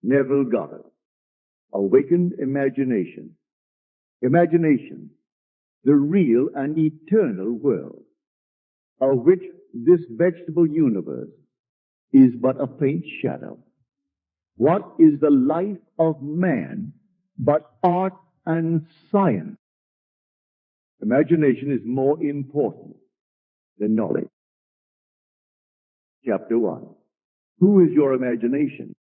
Neville Goddard. Awakened imagination. Imagination, the real and eternal world, of which this vegetable universe is but a faint shadow. What is the life of man but art and science? Imagination is more important than knowledge. Chapter 1. Who is your imagination?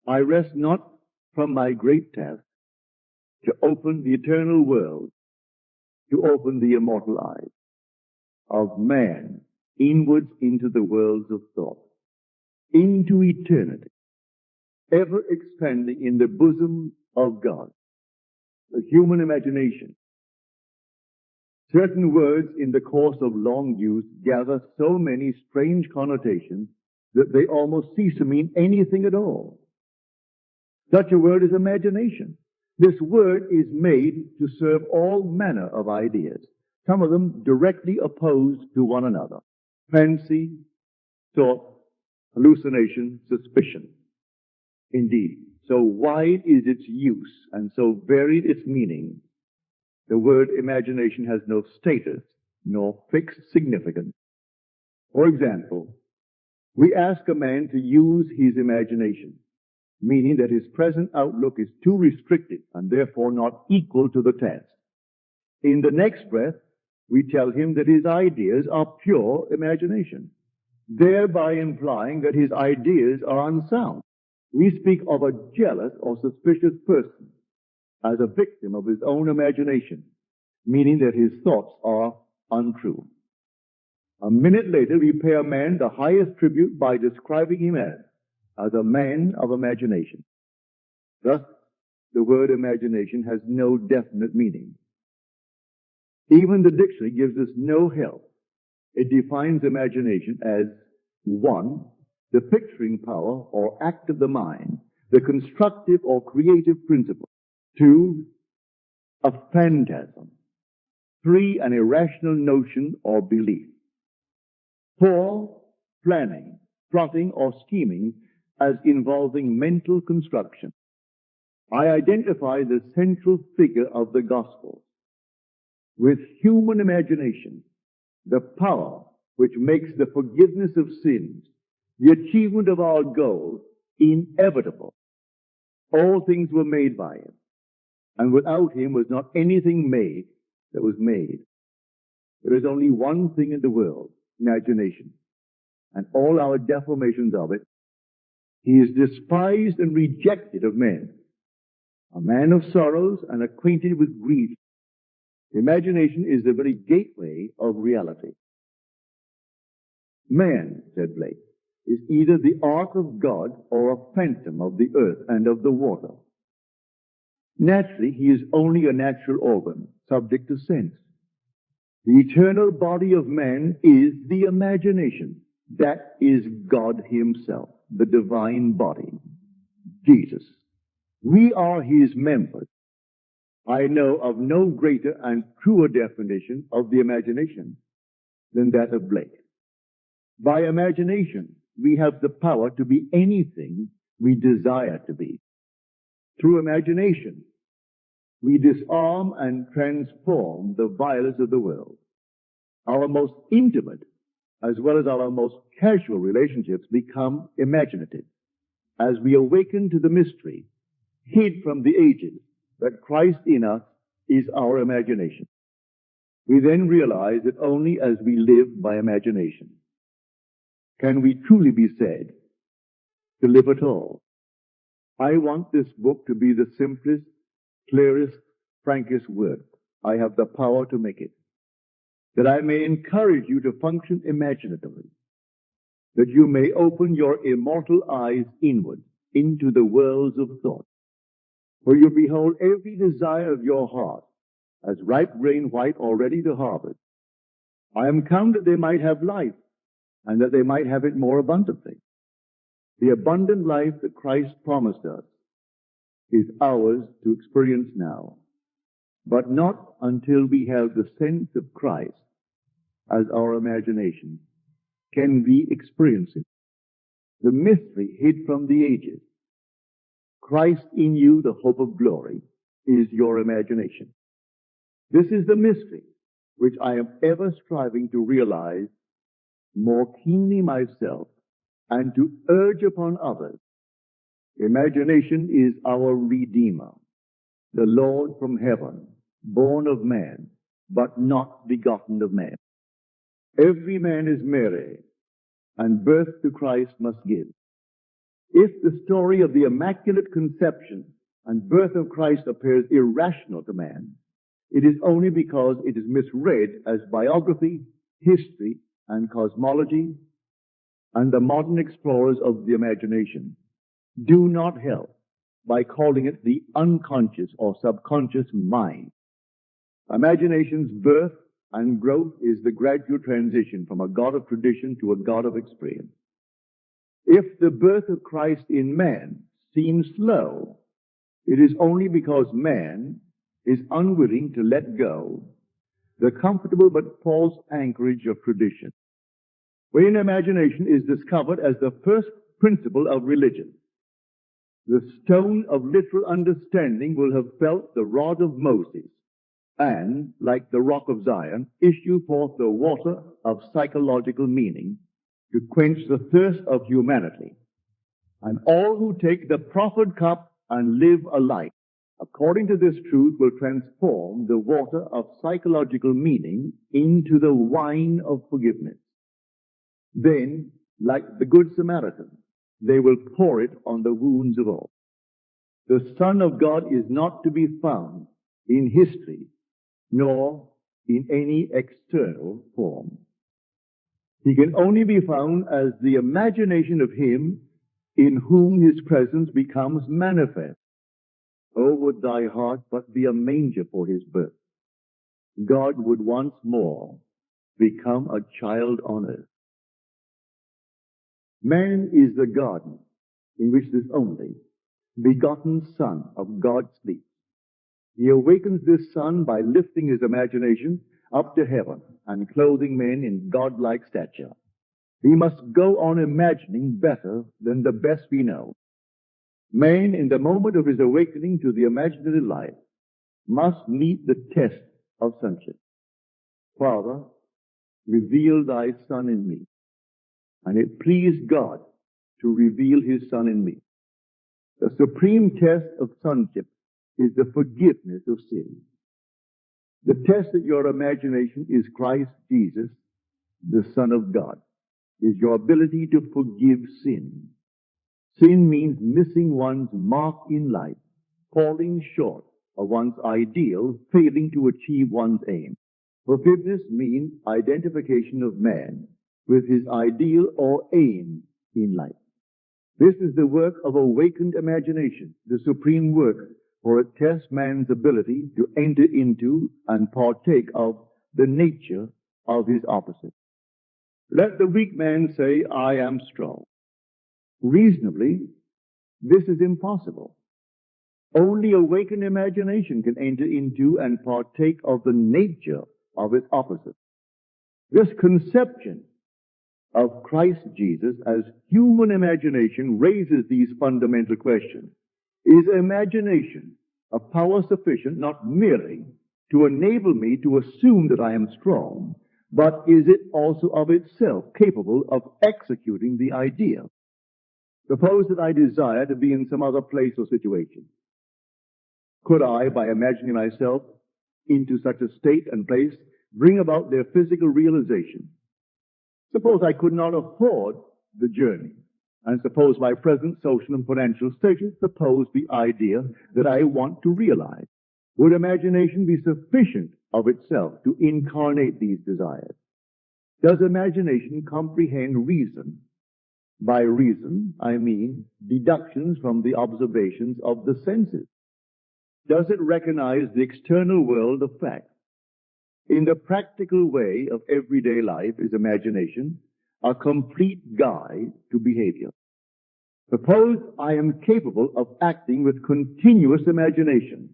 I rest not from my great task to open the eternal world, to open the immortal eyes of man inwards into the worlds of thought, into eternity, ever expanding in the bosom of God. The human imagination. Certain words in the course of long use gather so many strange connotations that they almost cease to mean anything at all. Such a word is imagination. This word is made to serve all manner of ideas, some of them directly opposed to one another. Fancy, thought, hallucination, suspicion. Indeed, so wide is its use and so varied its meaning, the word imagination has no status nor fixed significance. For example, we ask a man to use his imagination, meaning that his present outlook is too restricted and therefore not equal to the task. In the next breath, we tell him that his ideas are pure imagination, thereby implying that his ideas are unsound. We speak of a jealous or suspicious person as a victim of his own imagination, meaning that his thoughts are untrue. A minute later, we pay a man the highest tribute by describing him as a man of imagination. Thus, the word imagination has no definite meaning. Even the dictionary gives us no help. It defines imagination as 1, the picturing power or act of the mind, the constructive or creative principle. 2, a phantasm. 3, an irrational notion or belief. 4, planning, plotting or scheming as involving mental construction. I identify the central figure of the gospel with human imagination, the power which makes the forgiveness of sins, the achievement of our goals, inevitable. All things were made by him, and without him was not anything made that was made. There is only one thing in the world, imagination, and all our deformations of it. He is despised and rejected of men, a man of sorrows and acquainted with grief. Imagination is the very gateway of reality. Man, said Blake, is either the ark of God or a phantom of the earth and of the water. Naturally, he is only a natural organ, subject to sense. The eternal body of man is the imagination. That is God himself, the divine body, Jesus. We are his members. I know of no greater and truer definition of the imagination than that of Blake. By imagination, we have the power to be anything we desire to be. Through imagination, we disarm and transform the violence of the world. Our most intimate as well as our most casual relationships become imaginative as we awaken to the mystery hid from the ages that Christ in us is our imagination. We then realize that only as we live by imagination can we truly be said to live at all. I want this book to be the simplest, clearest, frankest work. I have the power to make it. That I may encourage you to function imaginatively. That you may open your immortal eyes inward into the worlds of thought. For you behold every desire of your heart as ripe grain white or ready to harvest. I am come that they might have life, and that they might have it more abundantly. The abundant life that Christ promised us is ours to experience now, but not until we have the sense of Christ as our imagination can we experience it. The mystery hid from the ages Christ in you, the hope of glory, is your imagination. This is the mystery which I am ever striving to realize more keenly myself and to urge upon others. Imagination is our Redeemer, the Lord from heaven, born of man, but not begotten of man. Every man is Mary, and birth to Christ must give. If the story of the Immaculate Conception and birth of Christ appears irrational to man, it is only because it is misread as biography, history, and cosmology, and the modern explorers of the imagination do not help by calling it the unconscious or subconscious mind. Imagination's birth and growth is the gradual transition from a God of tradition to a God of experience. If the birth of Christ in man seems slow, it is only because man is unwilling to let go the comfortable but false anchorage of tradition. When imagination is discovered as the first principle of religion, the stone of literal understanding will have felt the rod of Moses and, like the rock of Zion, issue forth the water of psychological meaning to quench the thirst of humanity. And all who take the proffered cup and live a life according to this truth will transform the water of psychological meaning into the wine of forgiveness. Then, like the Good Samaritan, they will pour it on the wounds of all. The Son of God is not to be found in history, nor in any external form. He can only be found as the imagination of him in whom his presence becomes manifest. Oh, would thy heart but be a manger for his birth. God would once more become a child on earth. Man is the garden in which this only begotten Son of God sleeps. He awakens this Son by lifting his imagination up to heaven and clothing men in godlike stature. We must go on imagining better than the best we know. Man, in the moment of his awakening to the imaginative life, must meet the test of sonship. Father, reveal thy Son in me. And it pleased God to reveal his Son in me. The supreme test of sonship is the forgiveness of sin. The test of your imagination is Christ Jesus, the Son of God, is your ability to forgive sin. Sin means missing one's mark in life, falling short of one's ideal, failing to achieve one's aim. Forgiveness means identification of man with his ideal or aim in life. This is the work of awakened imagination, the supreme work, for it tests man's ability to enter into and partake of the nature of his opposite. Let the weak man say, I am strong. Reasonably, this is impossible. Only awakened imagination can enter into and partake of the nature of its opposite. This conception of Christ Jesus as human imagination raises these fundamental questions. Is imagination a power sufficient not merely to enable me to assume that I am strong, but is it also of itself capable of executing the idea? Suppose that I desire to be in some other place or situation. Could I, by imagining myself into such a state and place, bring about their physical realization? Suppose I could not afford the journey, and suppose my present social and financial status suppose the idea that I want to realize. Would imagination be sufficient of itself to incarnate these desires? Does imagination comprehend reason? By reason, I mean deductions from the observations of the senses. Does it recognize the external world of facts? In the practical way of everyday life is imagination a complete guide to behavior. Suppose I am capable of acting with continuous imagination.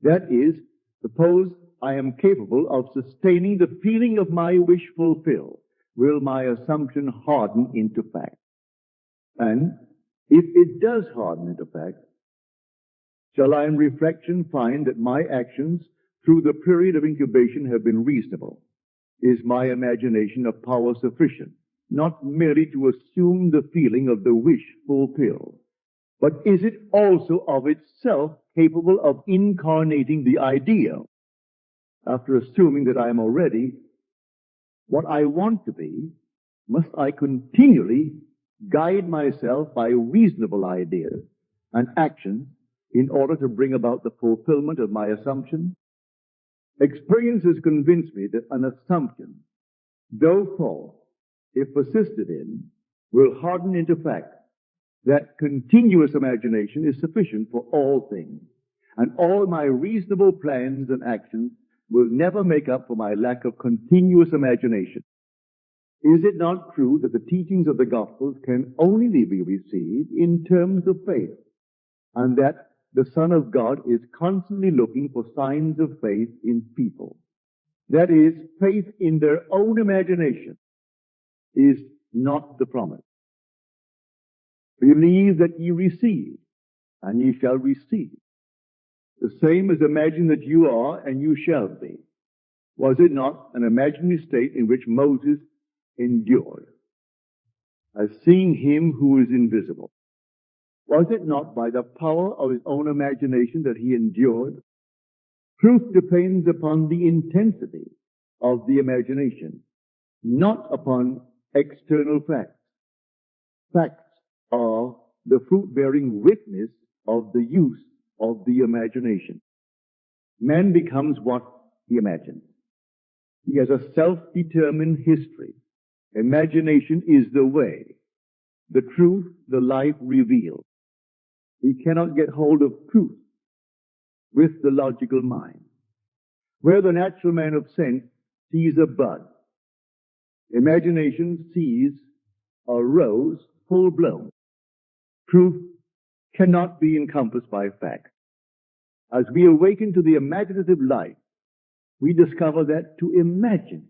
That is, suppose I am capable of sustaining the feeling of my wish fulfilled. Will my assumption harden into fact? And If it does harden into fact, shall I in reflection find that my actions through the period of incubation have been reasonable? Is my imagination of power sufficient, not merely to assume the feeling of the wish fulfilled, but is it also of itself capable of incarnating the idea? After assuming that I am already what I want to be, must I continually guide myself by reasonable ideas and actions in order to bring about the fulfillment of my assumption? Experience has convinced me that an assumption, though false, if persisted in, will harden into fact. That continuous imagination is sufficient for all things, and all my reasonable plans and actions will never make up for my lack of continuous imagination. Is it not true that the teachings of the Gospels can only be received in terms of faith, and that the Son of God is constantly looking for signs of faith in people? That is, faith in their own imagination is not the promise. Believe that ye receive, and ye shall receive. The same as imagine that you are, and you shall be. Was it not an imaginary state in which Moses endured, as seeing him who is invisible? Was it not by the power of his own imagination that he endured? Truth depends upon the intensity of the imagination, not upon external facts. Facts are the fruit-bearing witness of the use of the imagination. Man becomes what he imagines. He has a self-determined history. Imagination is the way, the truth, the life revealed. We cannot get hold of truth with the logical mind. Where the natural man of sense sees a bud, imagination sees a rose full blown. Truth cannot be encompassed by fact. As we awaken to the imaginative life, we discover that to imagine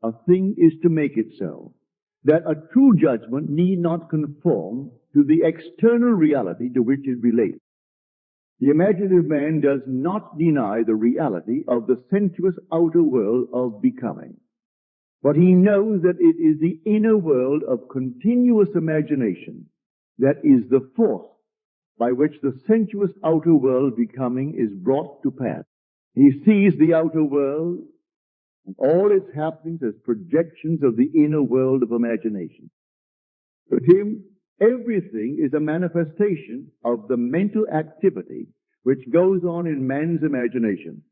a thing is to make it so, that a true judgment need not conform to the external reality to which it relates. The imaginative man does not deny the reality of the sensuous outer world of becoming, but he knows that it is the inner world of continuous imagination that is the force by which the sensuous outer world becoming is brought to pass. He sees the outer world and all its happenings as projections of the inner world of imagination. To him, everything is a manifestation of the mental activity which goes on in man's imagination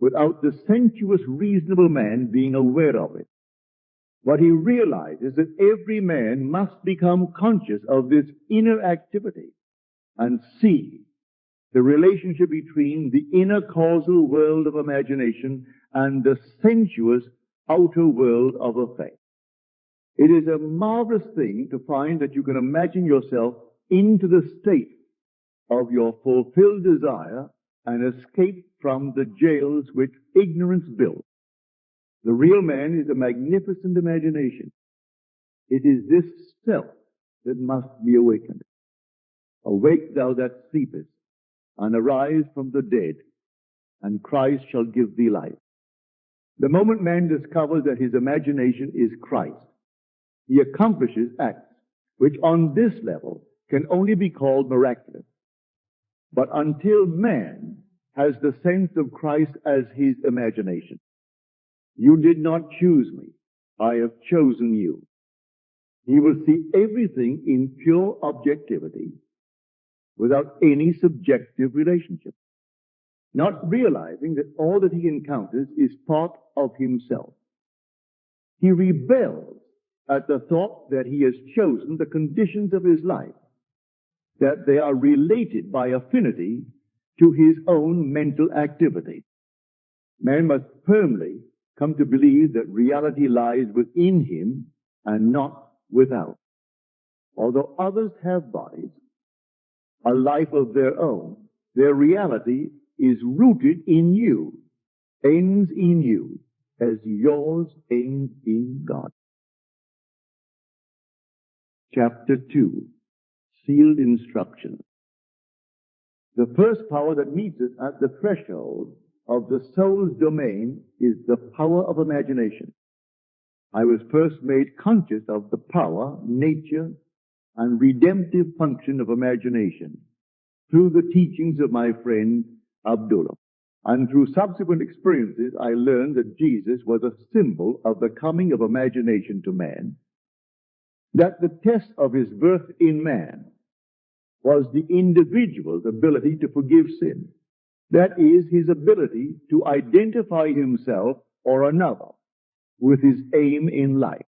without the sensuous, reasonable man being aware of it. What he realizes that every man must become conscious of this inner activity and see the relationship between the inner causal world of imagination and the sensuous outer world of affect. It is a marvelous thing to find that you can imagine yourself into the state of your fulfilled desire and escape from the jails which ignorance built. The real man is a magnificent imagination. It is this self that must be awakened. Awake thou that sleepest, and arise from the dead, and Christ shall give thee life. The moment man discovers that his imagination is Christ, he accomplishes acts which on this level can only be called miraculous. But until man has the sense of Christ as his imagination, you did not choose me, I have chosen you. He will see everything in pure objectivity without any subjective relationship, not realizing that all that he encounters is part of himself. He rebels at the thought that he has chosen the conditions of his life, that they are related by affinity to his own mental activity. Man must firmly come to believe that reality lies within him and not without. Although others have bodies, a life of their own, their reality is rooted in you, ends in you, as yours ends in God. Chapter 2. sealed instructions. The first power that meets us at the threshold of the soul's domain is the power of imagination. I was first made conscious of the power, nature, and redemptive function of imagination through the teachings of my friend Abdullah. And through subsequent experiences, I learned that Jesus was a symbol of the coming of imagination to man, that the test of his birth in man was the individual's ability to forgive sin. That is, his ability to identify himself or another with his aim in life.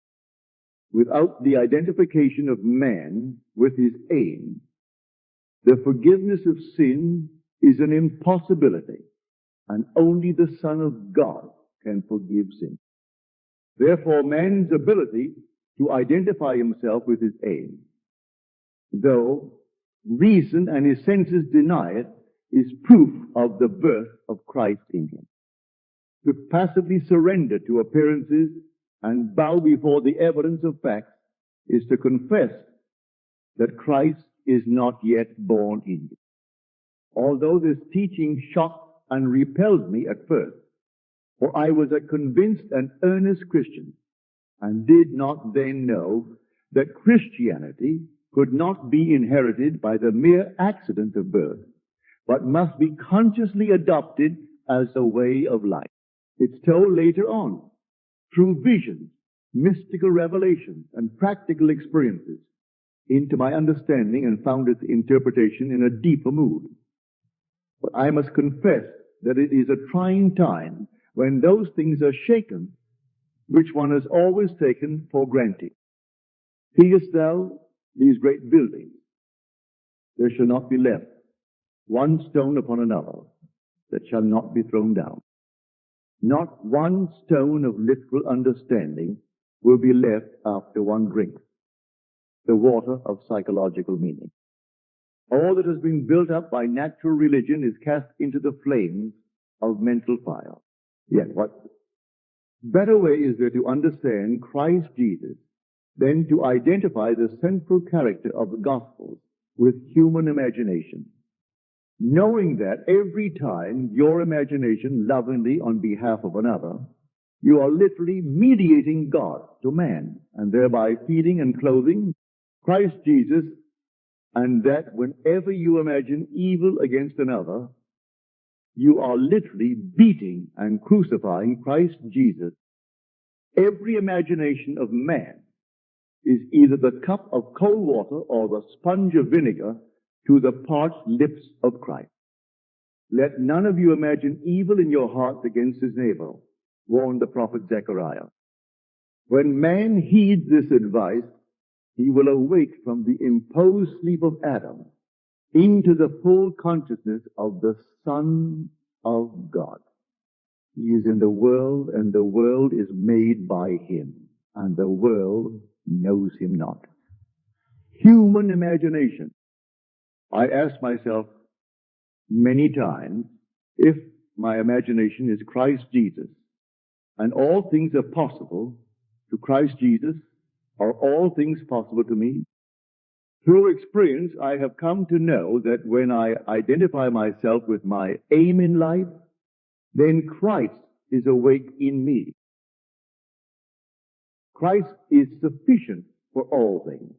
Without the identification of man with his aim, the forgiveness of sin is an impossibility, and only the Son of God can forgive sin. Therefore, man's ability to identify himself with his aim, though reason and his senses deny it, is proof of the birth of Christ in him. To passively surrender to appearances and bow before the evidence of facts is to confess that Christ is not yet born in you. Although this teaching shocked and repelled me at first, for I was a convinced and earnest Christian and did not then know that Christianity could not be inherited by the mere accident of birth, but must be consciously adopted as a way of life. It's told later on, through visions, mystical revelations, and practical experiences, into my understanding and found its interpretation in a deeper mood. But I must confess that it is a trying time when those things are shaken which one has always taken for granted. Seest thou these great buildings? There shall not be left one stone upon another that shall not be thrown down. Not one stone of literal understanding will be left after one drinks the water of psychological meaning. All that has been built up by natural religion is cast into the flames of mental fire. Yet what better way is there to understand Christ Jesus than to identify the central character of the Gospels with human imagination? Knowing that every time your imagination lovingly on behalf of another, you are literally mediating God to man and thereby feeding and clothing Christ Jesus, and that whenever you imagine evil against another, you are literally beating and crucifying Christ Jesus. Every imagination of man is either the cup of cold water or the sponge of vinegar to the parched lips of Christ. Let none of you imagine evil in your hearts against his neighbor, warned the prophet Zechariah. When man heeds this advice, he will awake from the imposed sleep of Adam into the full consciousness of the Son of God. He is in the world, and the world is made by him, and the world knows him not. Human imagination. I ask myself many times, if my imagination is Christ Jesus, and all things are possible to Christ Jesus, are all things possible to me? Through experience, I have come to know that when I identify myself with my aim in life, then Christ is awake in me. Christ is sufficient for all things.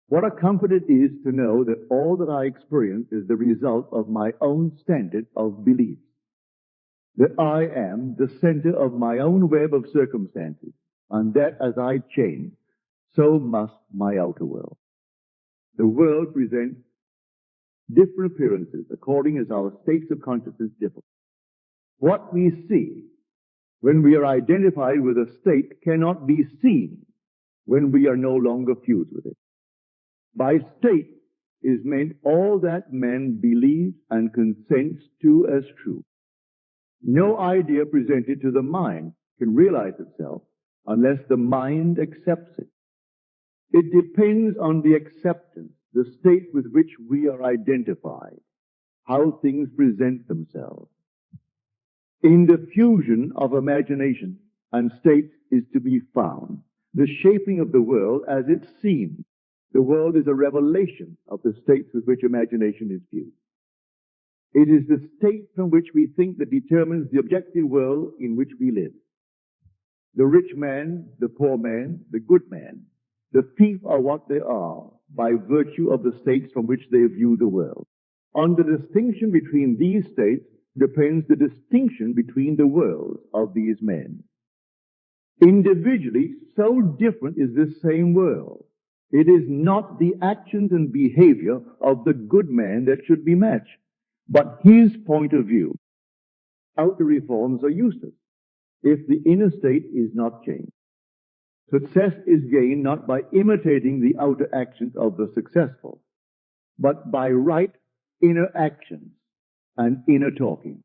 What a comfort it is to know that all that I experience is the result of my own standard of belief. That I am the center of my own web of circumstances, and that as I change, so must my outer world. The world presents different appearances according as our states of consciousness differ. What we see when we are identified with a state cannot be seen when we are no longer fused with it. By state is meant all that man believes and consents to as true. No idea presented to the mind can realize itself unless the mind accepts it. It depends on the acceptance, the state with which we are identified, how things present themselves. In the fusion of imagination and states is to be found the shaping of the world as it seems The world is a revelation of the states with which imagination is viewed. It is the state from which we think that determines the objective world in which we live. The rich man, the poor man, the good man, the thief are what they are by virtue of the states from which they view the world. On the distinction between these states depends the distinction between the worlds of these men. Individually, so different is this same world. It is not the actions and behavior of the good man that should be matched, but his point of view. Outer reforms are useless if the inner state is not changed. Success is gained not by imitating the outer actions of the successful, but by right inner actions and inner talking.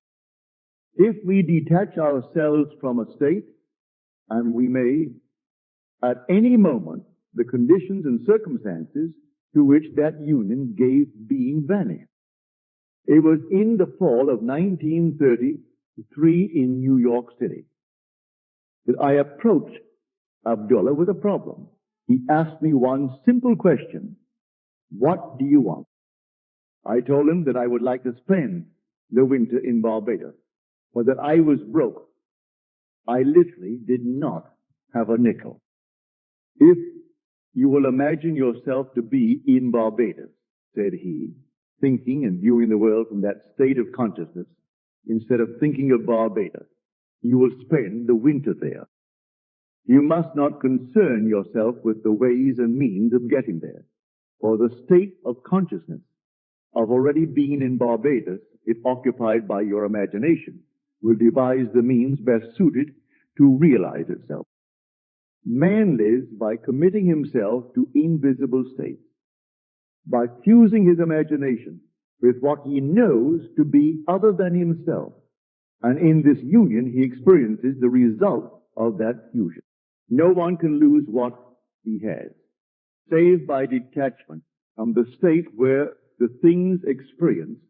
If we detach ourselves from a state, and we may, at any moment, the conditions and circumstances to which that union gave being vanish. It was in the fall of 1933 in New York City that I approached Abdullah with a problem. He asked me one simple question: what do you want? I told him that I would like to spend the winter in Barbados, but that I was broke. I literally did not have a nickel. If you will imagine yourself to be in Barbados, said he, thinking and viewing the world from that state of consciousness, instead of thinking of Barbados, you will spend the winter there. You must not concern yourself with the ways and means of getting there, for the state of consciousness of already being in Barbados, if occupied by your imagination, will devise the means best suited to realize itself. Man lives by committing himself to invisible states, by fusing his imagination with what he knows to be other than himself. And in this union, he experiences the result of that fusion. No one can lose what he has, save by detachment from the state where the things experienced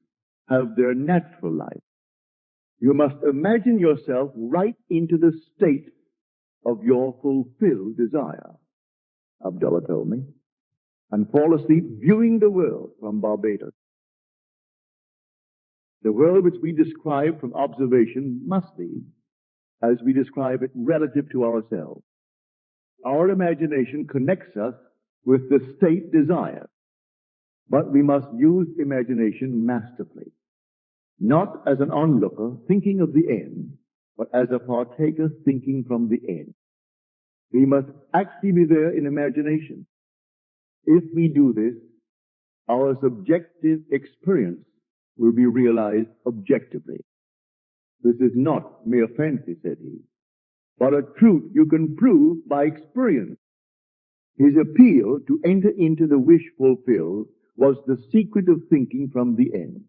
have their natural life. You must imagine yourself right into the state of your fulfilled desire, Abdullah told me, and fall asleep viewing the world from Barbados. The world which we describe from observation must be, as we describe it, relative to ourselves. Our imagination connects us with the state desired, but we must use imagination masterfully, not as an onlooker thinking of the end, but as a partaker thinking from the end. We must actually be there in imagination. If we do this, our subjective experience will be realized objectively. This is not mere fancy, said he, but a truth you can prove by experience. His appeal to enter into the wish fulfilled was the secret of thinking from the end.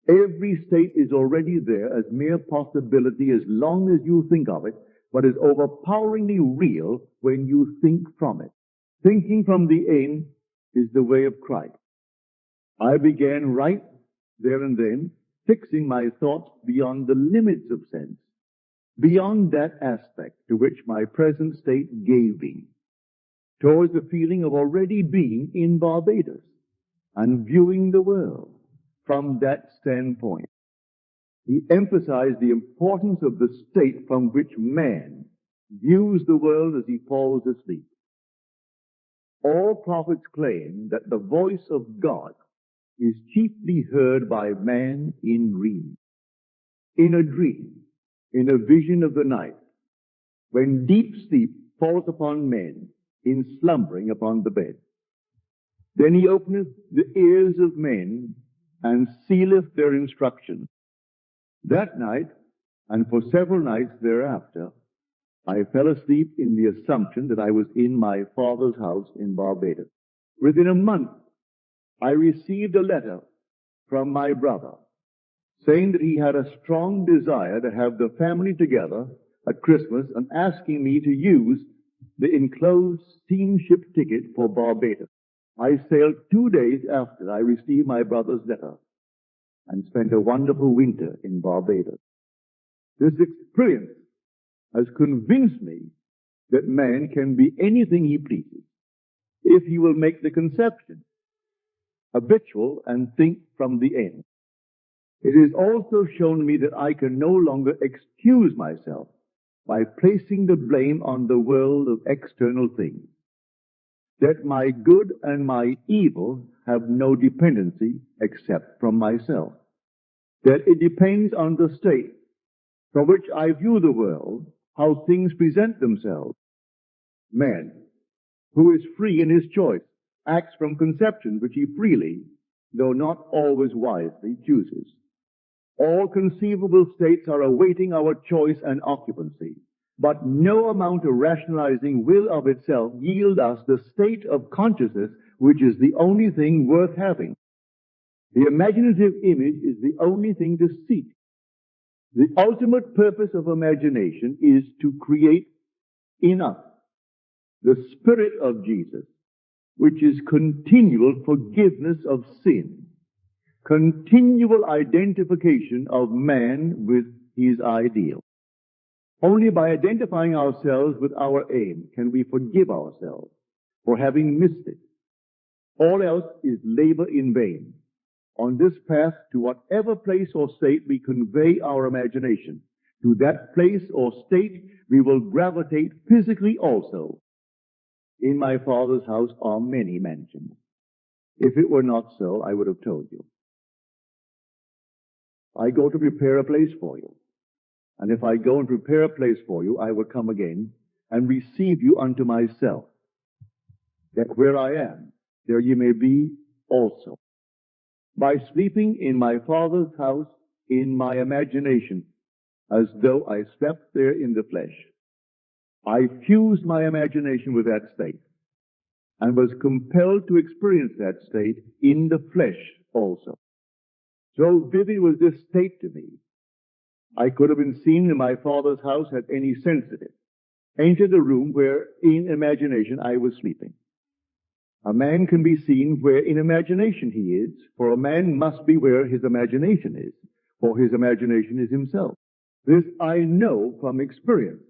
Every state is already there as mere possibility as long as you think of it, but is overpoweringly real when you think from it. Thinking from the end is the way of Christ. I began right there and then, fixing my thoughts beyond the limits of sense, beyond that aspect to which my present state gave me, towards the feeling of already being in Barbados and viewing the world from that standpoint. He emphasized the importance of the state from which man views the world as he falls asleep. All prophets claim that the voice of God is chiefly heard by man in dreams. In a dream, in a vision of the night, when deep sleep falls upon men in slumbering upon the bed. Then he openeth the ears of men and sealeth their instruction. That night, and for several nights thereafter, I fell asleep in the assumption that I was in my father's house in Barbados. Within a month, I received a letter from my brother saying that he had a strong desire to have the family together at Christmas and asking me to use the enclosed steamship ticket for Barbados. I sailed 2 days after I received my brother's letter and spent a wonderful winter in Barbados. This experience has convinced me that man can be anything he pleases if he will make the conception habitual and think from the end. It has also shown me that I can no longer excuse myself by placing the blame on the world of external things, that my good and my evil have no dependency except from myself, that it depends on the state from which I view the world, how things present themselves. Man, who is free in his choice, acts from conceptions which he freely, though not always wisely, chooses. All conceivable states are awaiting our choice and occupancy, but no amount of rationalizing will of itself yield us the state of consciousness which is the only thing worth having. The imaginative image is the only thing to seek. The ultimate purpose of imagination is to create in us the Spirit of Jesus, which is continual forgiveness of sin, continual identification of man with his ideal. Only by identifying ourselves with our aim can we forgive ourselves for having missed it. All else is labor in vain. On this path, to whatever place or state we convey our imagination, to that place or state we will gravitate physically also. In my Father's house are many mansions. If it were not so, I would have told you. I go to prepare a place for you. And if I go and prepare a place for you, I will come again and receive you unto myself, that where I am, there ye may be also. By sleeping in my Father's house in my imagination, as though I slept there in the flesh, I fused my imagination with that state and was compelled to experience that state in the flesh also. So vivid was this state to me. I could have been seen in my Father's house had any sense of it. Entered a room where in imagination I was sleeping. A man can be seen where in imagination he is, for a man must be where his imagination is, for his imagination is himself. This I know from experience,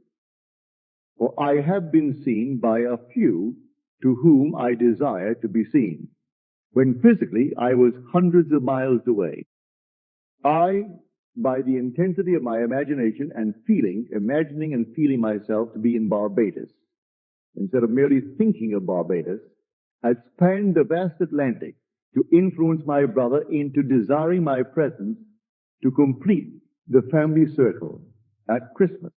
for I have been seen by a few to whom I desire to be seen, when physically I was hundreds of miles away. I, by the intensity of my imagination and feeling, imagining and feeling myself to be in Barbados, instead of merely thinking of Barbados, had spanned the vast Atlantic to influence my brother into desiring my presence to complete the family circle at Christmas.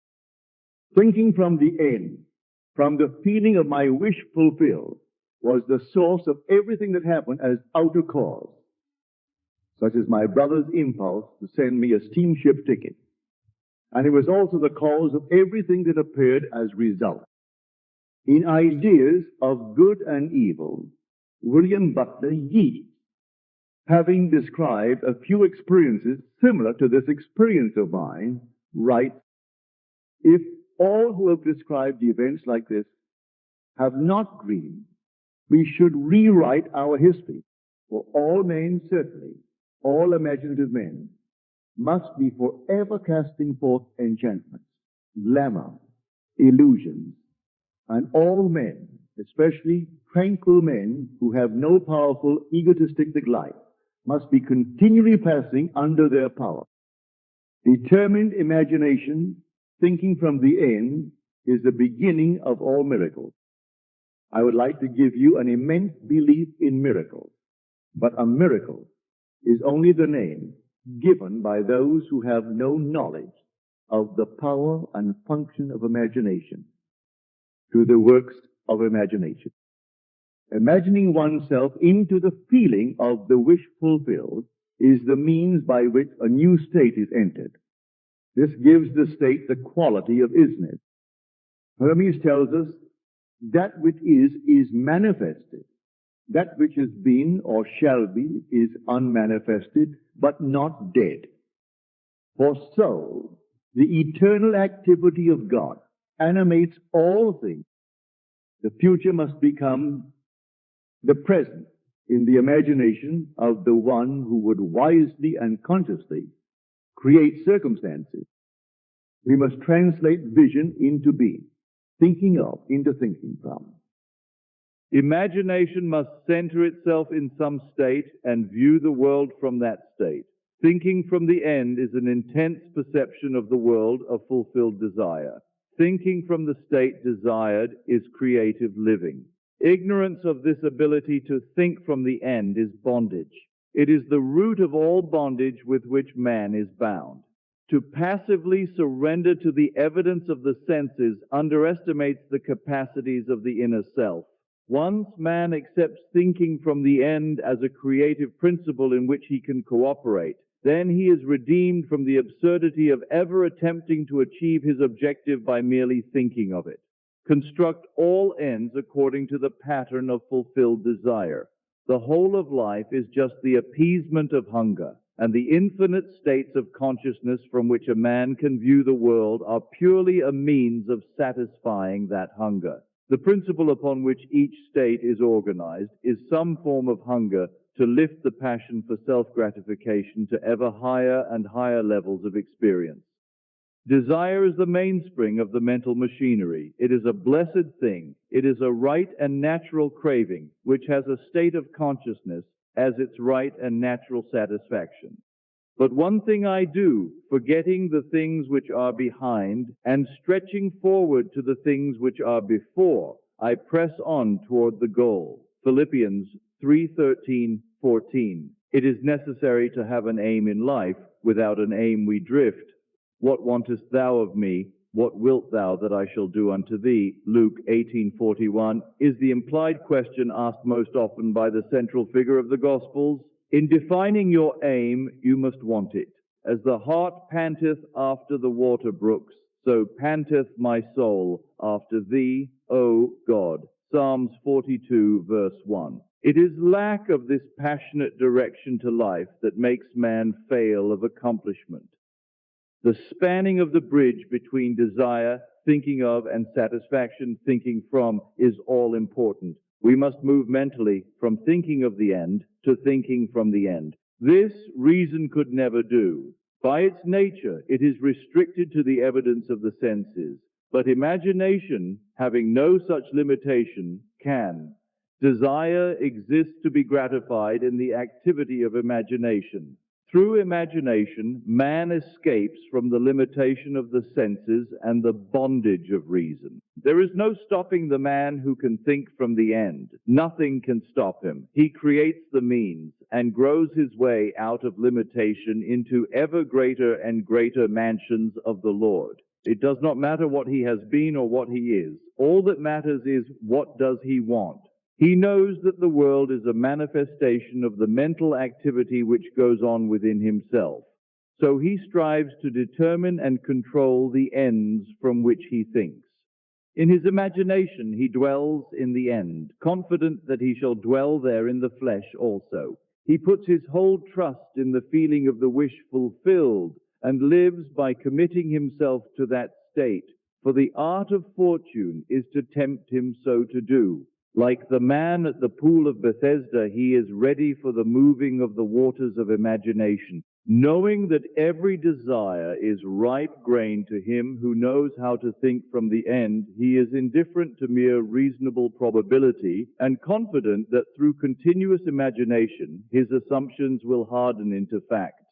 Thinking from the end, from the feeling of my wish fulfilled, was the source of everything that happened as outer cause, such as my brother's impulse to send me a steamship ticket. And it was also the cause of everything that appeared as result. In ideas of good and evil, William Butler Yeats, having described a few experiences similar to this experience of mine, writes, if all who have described events like this have not dreamed, we should rewrite our history, for all men certainly, all imaginative men, must be forever casting forth enchantments, glamour, illusions, and all men, especially tranquil men who have no powerful egotistic life, must be continually passing under their power. Determined imagination, thinking from the end, is the beginning of all miracles. I would like to give you an immense belief in miracles, but a miracle is only the name given by those who have no knowledge of the power and function of imagination through the works of imagination. Imagining oneself into the feeling of the wish fulfilled is the means by which a new state is entered. This gives the state the quality of isness. Hermes tells us that which is manifested. That which has been or shall be is unmanifested, but not dead. For so, the eternal activity of God animates all things. The future must become the present in the imagination of the one who would wisely and consciously create circumstances. We must translate vision into being, thinking of into thinking from. Imagination must center itself in some state and view the world from that state. Thinking from the end is an intense perception of the world of fulfilled desire. Thinking from the state desired is creative living. Ignorance of this ability to think from the end is bondage. It is the root of all bondage with which man is bound. To passively surrender to the evidence of the senses underestimates the capacities of the inner self. Once man accepts thinking from the end as a creative principle in which he can cooperate, then he is redeemed from the absurdity of ever attempting to achieve his objective by merely thinking of it. Construct all ends according to the pattern of fulfilled desire. The whole of life is just the appeasement of hunger, and the infinite states of consciousness from which a man can view the world are purely a means of satisfying that hunger. The principle upon which each state is organized is some form of hunger to lift the passion for self-gratification to ever higher and higher levels of experience. Desire is the mainspring of the mental machinery. It is a blessed thing. It is a right and natural craving, which has a state of consciousness as its right and natural satisfaction. But one thing I do, forgetting the things which are behind, and stretching forward to the things which are before, I press on toward the goal. Philippians 3:13-14. It is necessary to have an aim in life. Without an aim we drift. What wantest thou of me? What wilt thou that I shall do unto thee? Luke 18:41 is the implied question asked most often by the central figure of the Gospels. In defining your aim, you must want it. As the hart panteth after the water brooks, so panteth my soul after thee, O God. Psalms 42, verse 1. It is lack of this passionate direction to life that makes man fail of accomplishment. The spanning of the bridge between desire, thinking of, and satisfaction, thinking from, is all important. We must move mentally from thinking of the end to thinking from the end. This reason could never do. By its nature, it is restricted to the evidence of the senses. But imagination, having no such limitation, can. Desire exists to be gratified in the activity of imagination. Through imagination, man escapes from the limitation of the senses and the bondage of reason. There is no stopping the man who can think from the end. Nothing can stop him. He creates the means and grows his way out of limitation into ever greater and greater mansions of the Lord. It does not matter what he has been or what he is. All that matters is, what does he want? He knows that the world is a manifestation of the mental activity which goes on within himself. So he strives to determine and control the ends from which he thinks. In his imagination he dwells in the end, confident that he shall dwell there in the flesh also. He puts his whole trust in the feeling of the wish fulfilled, and lives by committing himself to that state. For the art of fortune is to tempt him so to do. Like the man at the pool of Bethesda, he is ready for the moving of the waters of imagination, knowing that every desire is ripe grain to him who knows how to think from the end. He is indifferent to mere reasonable probability and confident that through continuous imagination his assumptions will harden into fact.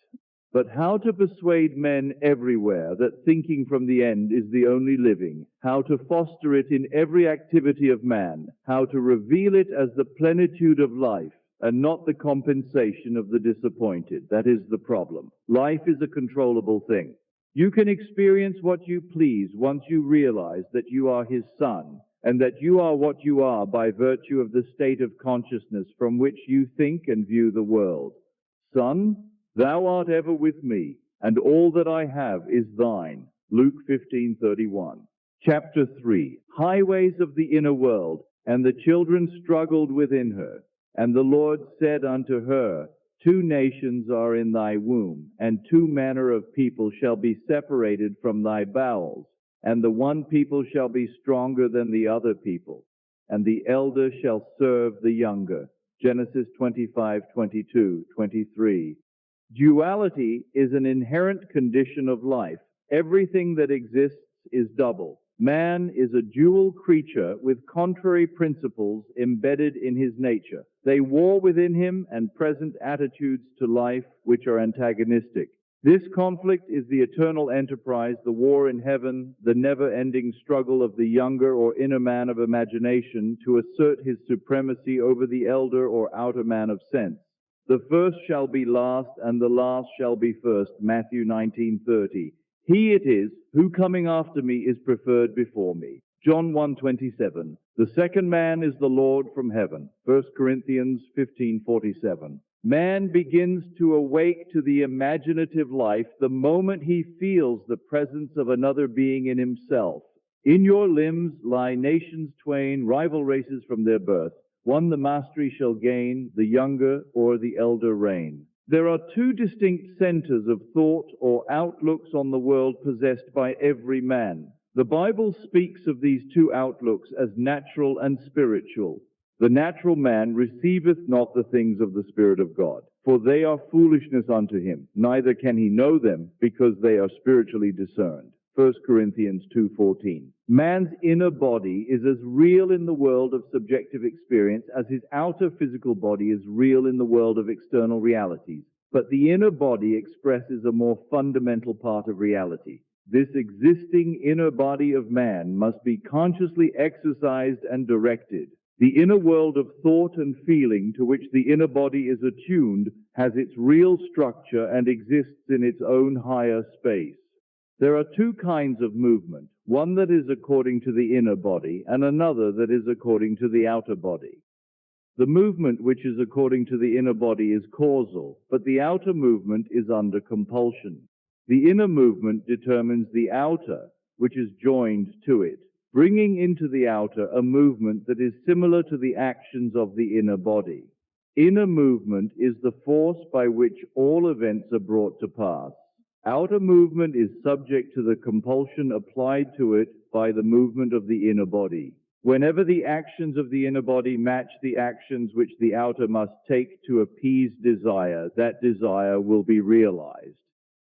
But how to persuade men everywhere that thinking from the end is the only living, how to foster it in every activity of man, how to reveal it as the plenitude of life and not the compensation of the disappointed, that is the problem. Life is a controllable thing. You can experience what you please once you realize that you are his son, and that you are what you are by virtue of the state of consciousness from which you think and view the world. Son, thou art ever with me, and all that I have is thine. Luke 15:31. Chapter 3. Highways of the inner world. And the children struggled within her. And the Lord said unto her, 2 nations are in thy womb, and 2 manner of people shall be separated from thy bowels. And the one people shall be stronger than the other people, and the elder shall serve the younger. Genesis 25:22-23. Duality is an inherent condition of life. Everything that exists is double. Man is a dual creature with contrary principles embedded in his nature. They war within him and present attitudes to life which are antagonistic. This conflict is the eternal enterprise, the war in heaven, the never-ending struggle of the younger or inner man of imagination to assert his supremacy over the elder or outer man of sense. The first shall be last, and the last shall be first. Matthew 19:30. He it is who coming after me is preferred before me. John 1:27. The second man is the Lord from heaven. 1 Corinthians 15:47. Man begins to awake to the imaginative life the moment he feels the presence of another being in himself. In your limbs lie nations twain, rival races from their birth. One the mastery shall gain, the younger or the elder reign. There are two distinct centers of thought or outlooks on the world possessed by every man. The Bible speaks of these two outlooks as natural and spiritual. The natural man receiveth not the things of the Spirit of God, for they are foolishness unto him, neither can he know them, because they are spiritually discerned. 1 Corinthians 2:14. Man's inner body is as real in the world of subjective experience as his outer physical body is real in the world of external realities. But the inner body expresses a more fundamental part of reality. This existing inner body of man must be consciously exercised and directed. The inner world of thought and feeling to which the inner body is attuned has its real structure and exists in its own higher space. There are two kinds of movement, one that is according to the inner body and another that is according to the outer body. The movement which is according to the inner body is causal, but the outer movement is under compulsion. The inner movement determines the outer, which is joined to it, bringing into the outer a movement that is similar to the actions of the inner body. Inner movement is the force by which all events are brought to pass. Outer movement is subject to the compulsion applied to it by the movement of the inner body. Whenever the actions of the inner body match the actions which the outer must take to appease desire, that desire will be realized.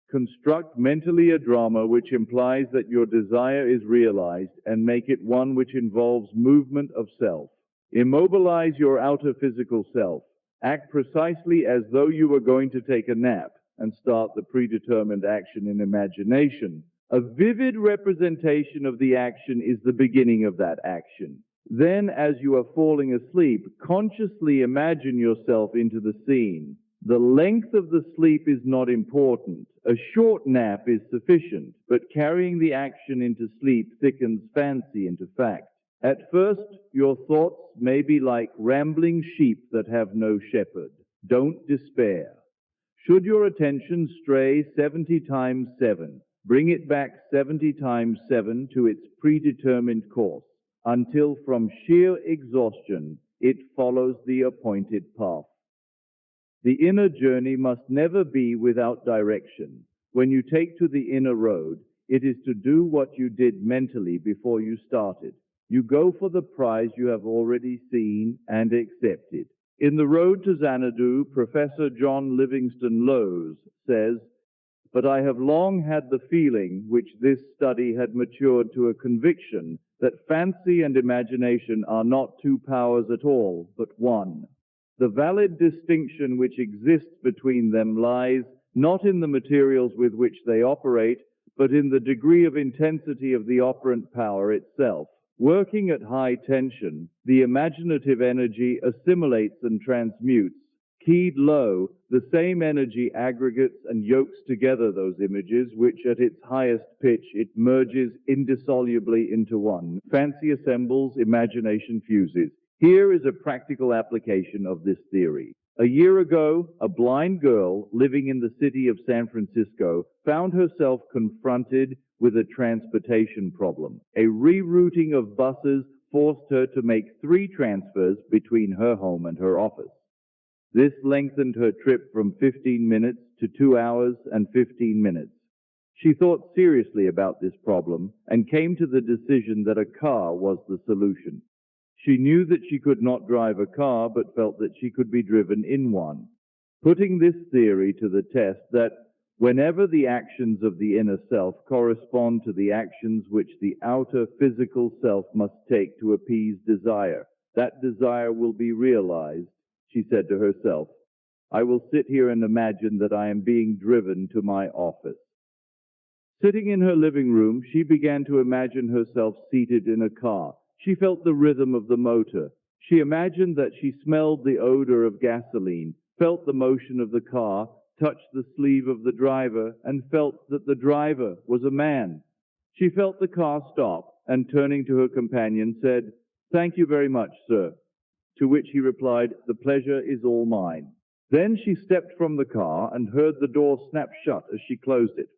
Construct mentally a drama which implies that your desire is realized and make it one which involves movement of self. Immobilize your outer physical self. Act precisely as though you were going to take a nap and start the predetermined action in imagination. A vivid representation of the action is the beginning of that action. Then, as you are falling asleep, consciously imagine yourself into the scene. The length of the sleep is not important. A short nap is sufficient, but carrying the action into sleep thickens fancy into fact. At first, your thoughts may be like rambling sheep that have no shepherd. Don't despair. Should your attention stray 70 times 7, bring it back 70 times 7 to its predetermined course, until from sheer exhaustion it follows the appointed path. The inner journey must never be without direction. When you take to the inner road, it is to do what you did mentally before you started. You go for the prize you have already seen and accepted. In The Road to Xanadu, Professor John Livingston Lowes says, "But I have long had the feeling, which this study had matured to a conviction, that fancy and imagination are not two powers at all, but one. The valid distinction which exists between them lies not in the materials with which they operate, but in the degree of intensity of the operant power itself. Working at high tension, the imaginative energy assimilates and transmutes. Keyed low, the same energy aggregates and yokes together those images, which at its highest pitch it merges indissolubly into one. Fancy assembles, imagination fuses." Here is a practical application of this theory. A year ago, a blind girl living in the city of San Francisco found herself confronted with a transportation problem. A rerouting of buses forced her to make 3 transfers between her home and her office. This lengthened her trip from 15 minutes to 2 hours and 15 minutes. She thought seriously about this problem and came to the decision that a car was the solution. She knew that she could not drive a car, but felt that she could be driven in one. Putting this theory to the test, that Whenever the actions of the inner self correspond to the actions which the outer physical self must take to appease desire, that desire will be realized, she said to herself. I will sit here and imagine that I am being driven to my office. Sitting in her living room, she began to imagine herself seated in a car. She felt the rhythm of the motor. She imagined that she smelled the odor of gasoline, felt the motion of the car, touched the sleeve of the driver, and felt that the driver was a man. She felt the car stop, and turning to her companion said, "Thank you very much, sir." To which he replied, "The pleasure is all mine." Then she stepped from the car and heard the door snap shut as she closed it.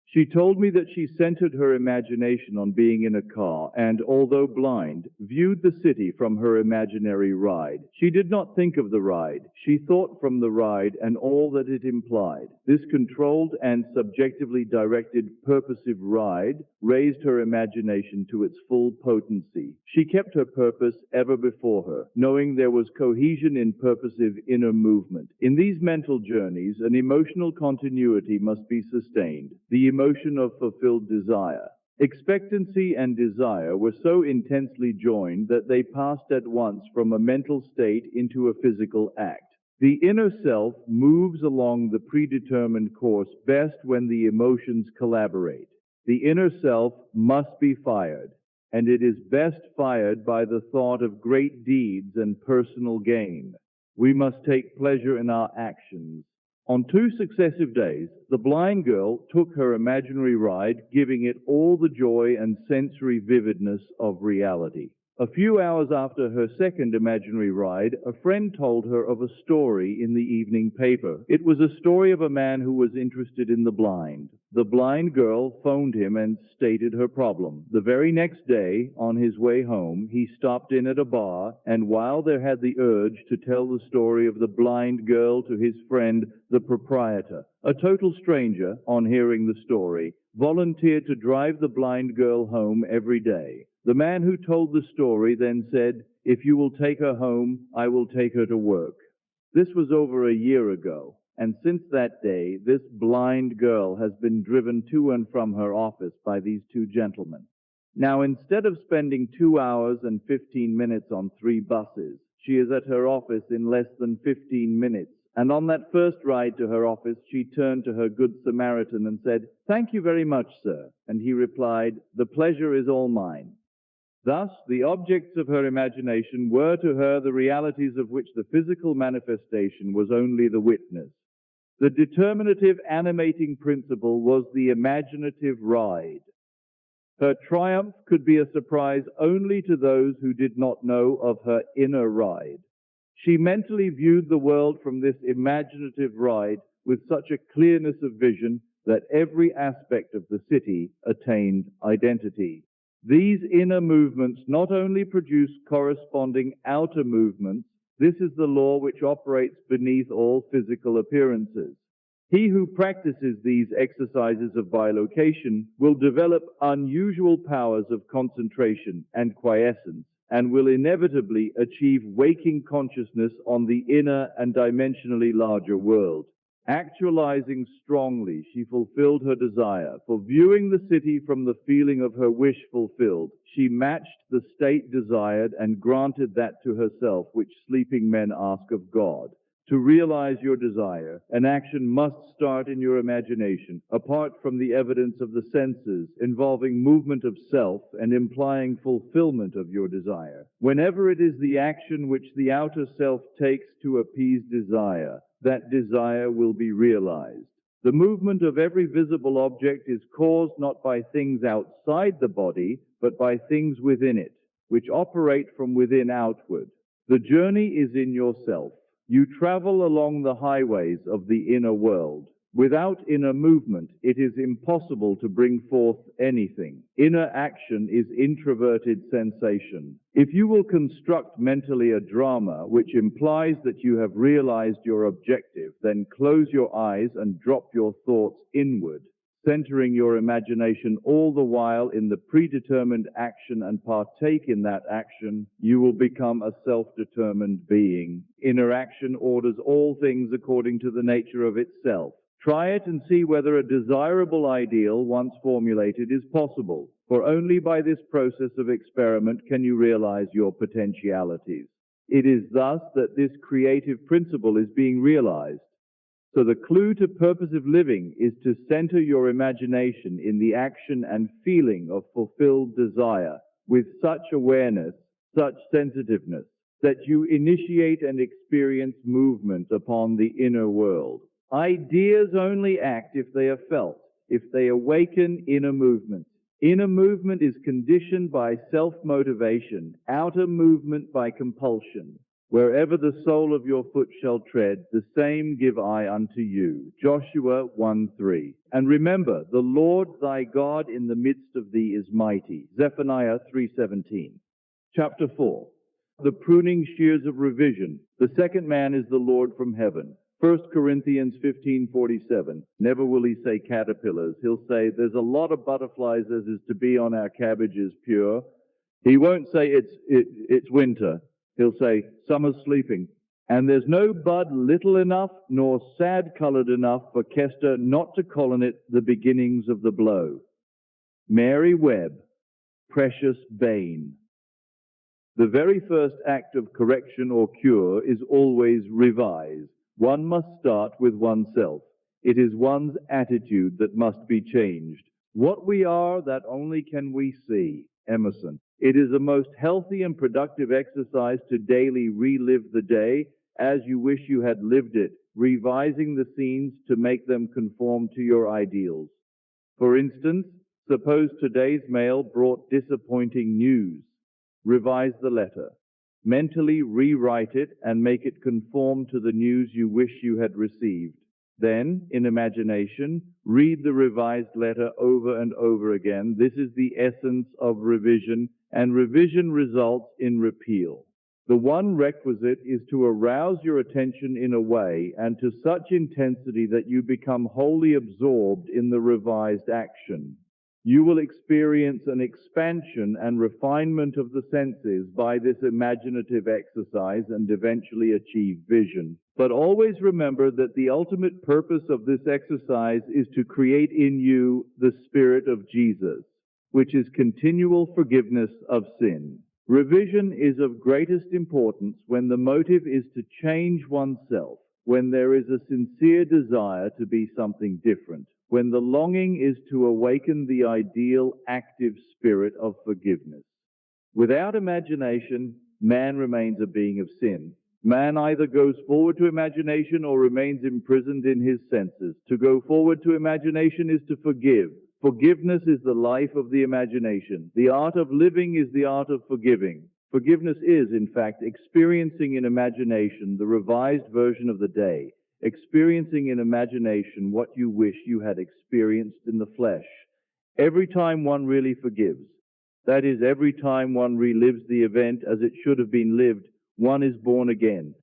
She told me that she centered her imagination on being in a car and, although blind, viewed the city from her imaginary ride. She did not think of the ride. She thought from the ride and all that it implied. This controlled and subjectively directed purposive ride raised her imagination to its full potency. She kept her purpose ever before her, knowing there was cohesion in purposive inner movement. In these mental journeys, an emotional continuity must be sustained. The emotion of fulfilled desire. Expectancy and desire were so intensely joined that they passed at once from a mental state into a physical act. The inner self moves along the predetermined course best when the emotions collaborate. The inner self must be fired, and it is best fired by the thought of great deeds and personal gain. We must take pleasure in our actions. On 2 successive days, the blind girl took her imaginary ride, giving it all the joy and sensory vividness of reality. A few hours after her second imaginary ride, a friend told her of a story in the evening paper. It was a story of a man who was interested in the blind. The blind girl phoned him and stated her problem. The very next day, on his way home, he stopped in at a bar, and while there had the urge to tell the story of the blind girl to his friend, the proprietor, a total stranger, on hearing the story, volunteered to drive the blind girl home every day. The man who told the story then said, "If you will take her home, I will take her to work." This was over a year ago, and since that day, this blind girl has been driven to and from her office by these 2 gentlemen. Now, instead of spending 2 hours and 15 minutes on 3 buses, she is at her office in less than 15 minutes. And on that first ride to her office, she turned to her good Samaritan and said, "Thank you very much, sir." And he replied, "The pleasure is all mine." Thus, the objects of her imagination were to her the realities of which the physical manifestation was only the witness. The determinative animating principle was the imaginative ride. Her triumph could be a surprise only to those who did not know of her inner ride. She mentally viewed the world from this imaginative ride with such a clearness of vision that every aspect of the city attained identity. These inner movements not only produce corresponding outer movements, this is the law which operates beneath all physical appearances. He who practices these exercises of bilocation will develop unusual powers of concentration and quiescence, and will inevitably achieve waking consciousness on the inner and dimensionally larger world. Actualizing strongly, she fulfilled her desire, for viewing the city from the feeling of her wish fulfilled, she matched the state desired and granted that to herself which sleeping men ask of God. To realize your desire, an action must start in your imagination, apart from the evidence of the senses, involving movement of self and implying fulfillment of your desire. Whenever it is the action which the outer self takes to appease desire, that desire will be realized. The movement of every visible object is caused not by things outside the body, but by things within it, which operate from within outward. The journey is in yourself. You travel along the highways of the inner world. Without inner movement, it is impossible to bring forth anything. Inner action is introverted sensation. If you will construct mentally a drama which implies that you have realized your objective, then close your eyes and drop your thoughts inward, centering your imagination all the while in the predetermined action and partake in that action, you will become a self-determined being. Inner action orders all things according to the nature of itself. Try it and see whether a desirable ideal, once formulated, is possible, for only by this process of experiment can you realize your potentialities. It is thus that this creative principle is being realized. So the clue to purposive living is to center your imagination in the action and feeling of fulfilled desire with such awareness, such sensitiveness, that you initiate and experience movement upon the inner world. Ideas only act if they are felt, if they awaken inner movement. Inner movement is conditioned by self-motivation, outer movement by compulsion. Wherever the sole of your foot shall tread, the same give I unto you. Joshua 1:3. And remember, the Lord thy God in the midst of thee is mighty. Zephaniah 3:17. Chapter 4. The pruning shears of revision. The second man is the Lord from heaven. 1 Corinthians 15:47. Never will he say caterpillars. He'll say, there's a lot of butterflies as is to be on our cabbages pure. He won't say it's winter. He'll say, summer's sleeping. And there's no bud little enough nor sad-colored enough for Kester not to call on it the beginnings of the blow. Mary Webb, Precious Bane. The very first act of correction or cure is always revise. One must start with oneself. It is one's attitude that must be changed. What we are, that only can we see. Emerson. It is a most healthy and productive exercise to daily relive the day as you wish you had lived it, revising the scenes to make them conform to your ideals. For instance, suppose today's mail brought disappointing news. Revise the letter. Mentally rewrite it and make it conform to the news you wish you had received. Then, in imagination, read the revised letter over and over again. This is the essence of revision, and revision results in repeal. The one requisite is to arouse your attention in a way and to such intensity that you become wholly absorbed in the revised action. You will experience an expansion and refinement of the senses by this imaginative exercise and eventually achieve vision. But always remember that the ultimate purpose of this exercise is to create in you the Spirit of Jesus, which is continual forgiveness of sin. Revision is of greatest importance when the motive is to change oneself, when there is a sincere desire to be something different, when the longing is to awaken the ideal active spirit of forgiveness. Without imagination, man remains a being of sin. Man either goes forward to imagination or remains imprisoned in his senses. To go forward to imagination is to forgive. Forgiveness is the life of the imagination. The art of living is the art of forgiving. Forgiveness is, in fact, experiencing in imagination the revised version of the day, experiencing in imagination what you wish you had experienced in the flesh. Every time one really forgives, that is, every time one relives the event as it should have been lived, one is born again.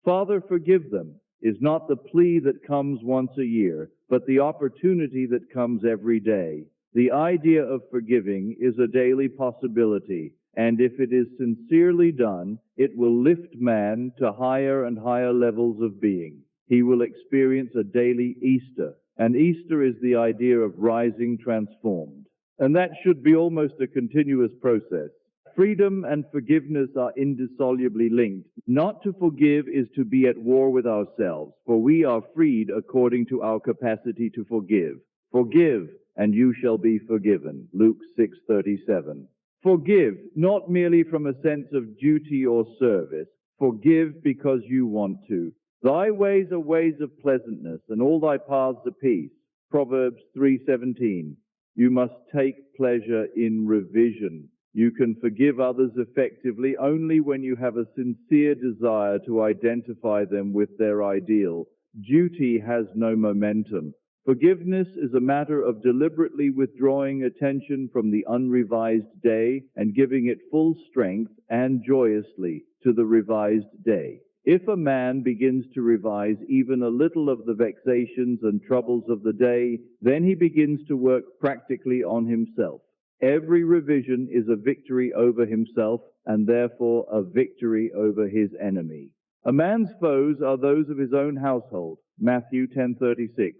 Father, forgive them is not the plea that comes once a year, but the opportunity that comes every day. The idea of forgiving is a daily possibility, and if it is sincerely done, it will lift man to higher and higher levels of being. He will experience a daily Easter, and Easter is the idea of rising transformed. And that should be almost a continuous process. Freedom and forgiveness are indissolubly linked. Not to forgive is to be at war with ourselves, for we are freed according to our capacity to forgive. Forgive, and you shall be forgiven. Luke 6:37. Forgive, not merely from a sense of duty or service. Forgive because you want to. Thy ways are ways of pleasantness, and all thy paths are peace. Proverbs 3:17. You must take pleasure in revision. You can forgive others effectively only when you have a sincere desire to identify them with their ideal. Duty has no momentum. Forgiveness is a matter of deliberately withdrawing attention from the unrevised day and giving it full strength and joyously to the revised day. If a man begins to revise even a little of the vexations and troubles of the day, then he begins to work practically on himself. Every revision is a victory over himself and therefore a victory over his enemy. A man's foes are those of his own household, Matthew 10:36.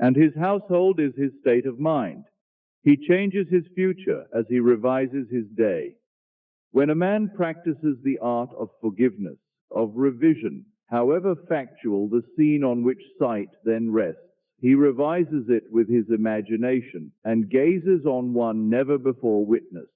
And his household is his state of mind. He changes his future as he revises his day. When a man practices the art of forgiveness, of revision, however factual the scene on which sight then rests, he revises it with his imagination and gazes on one never before witnessed.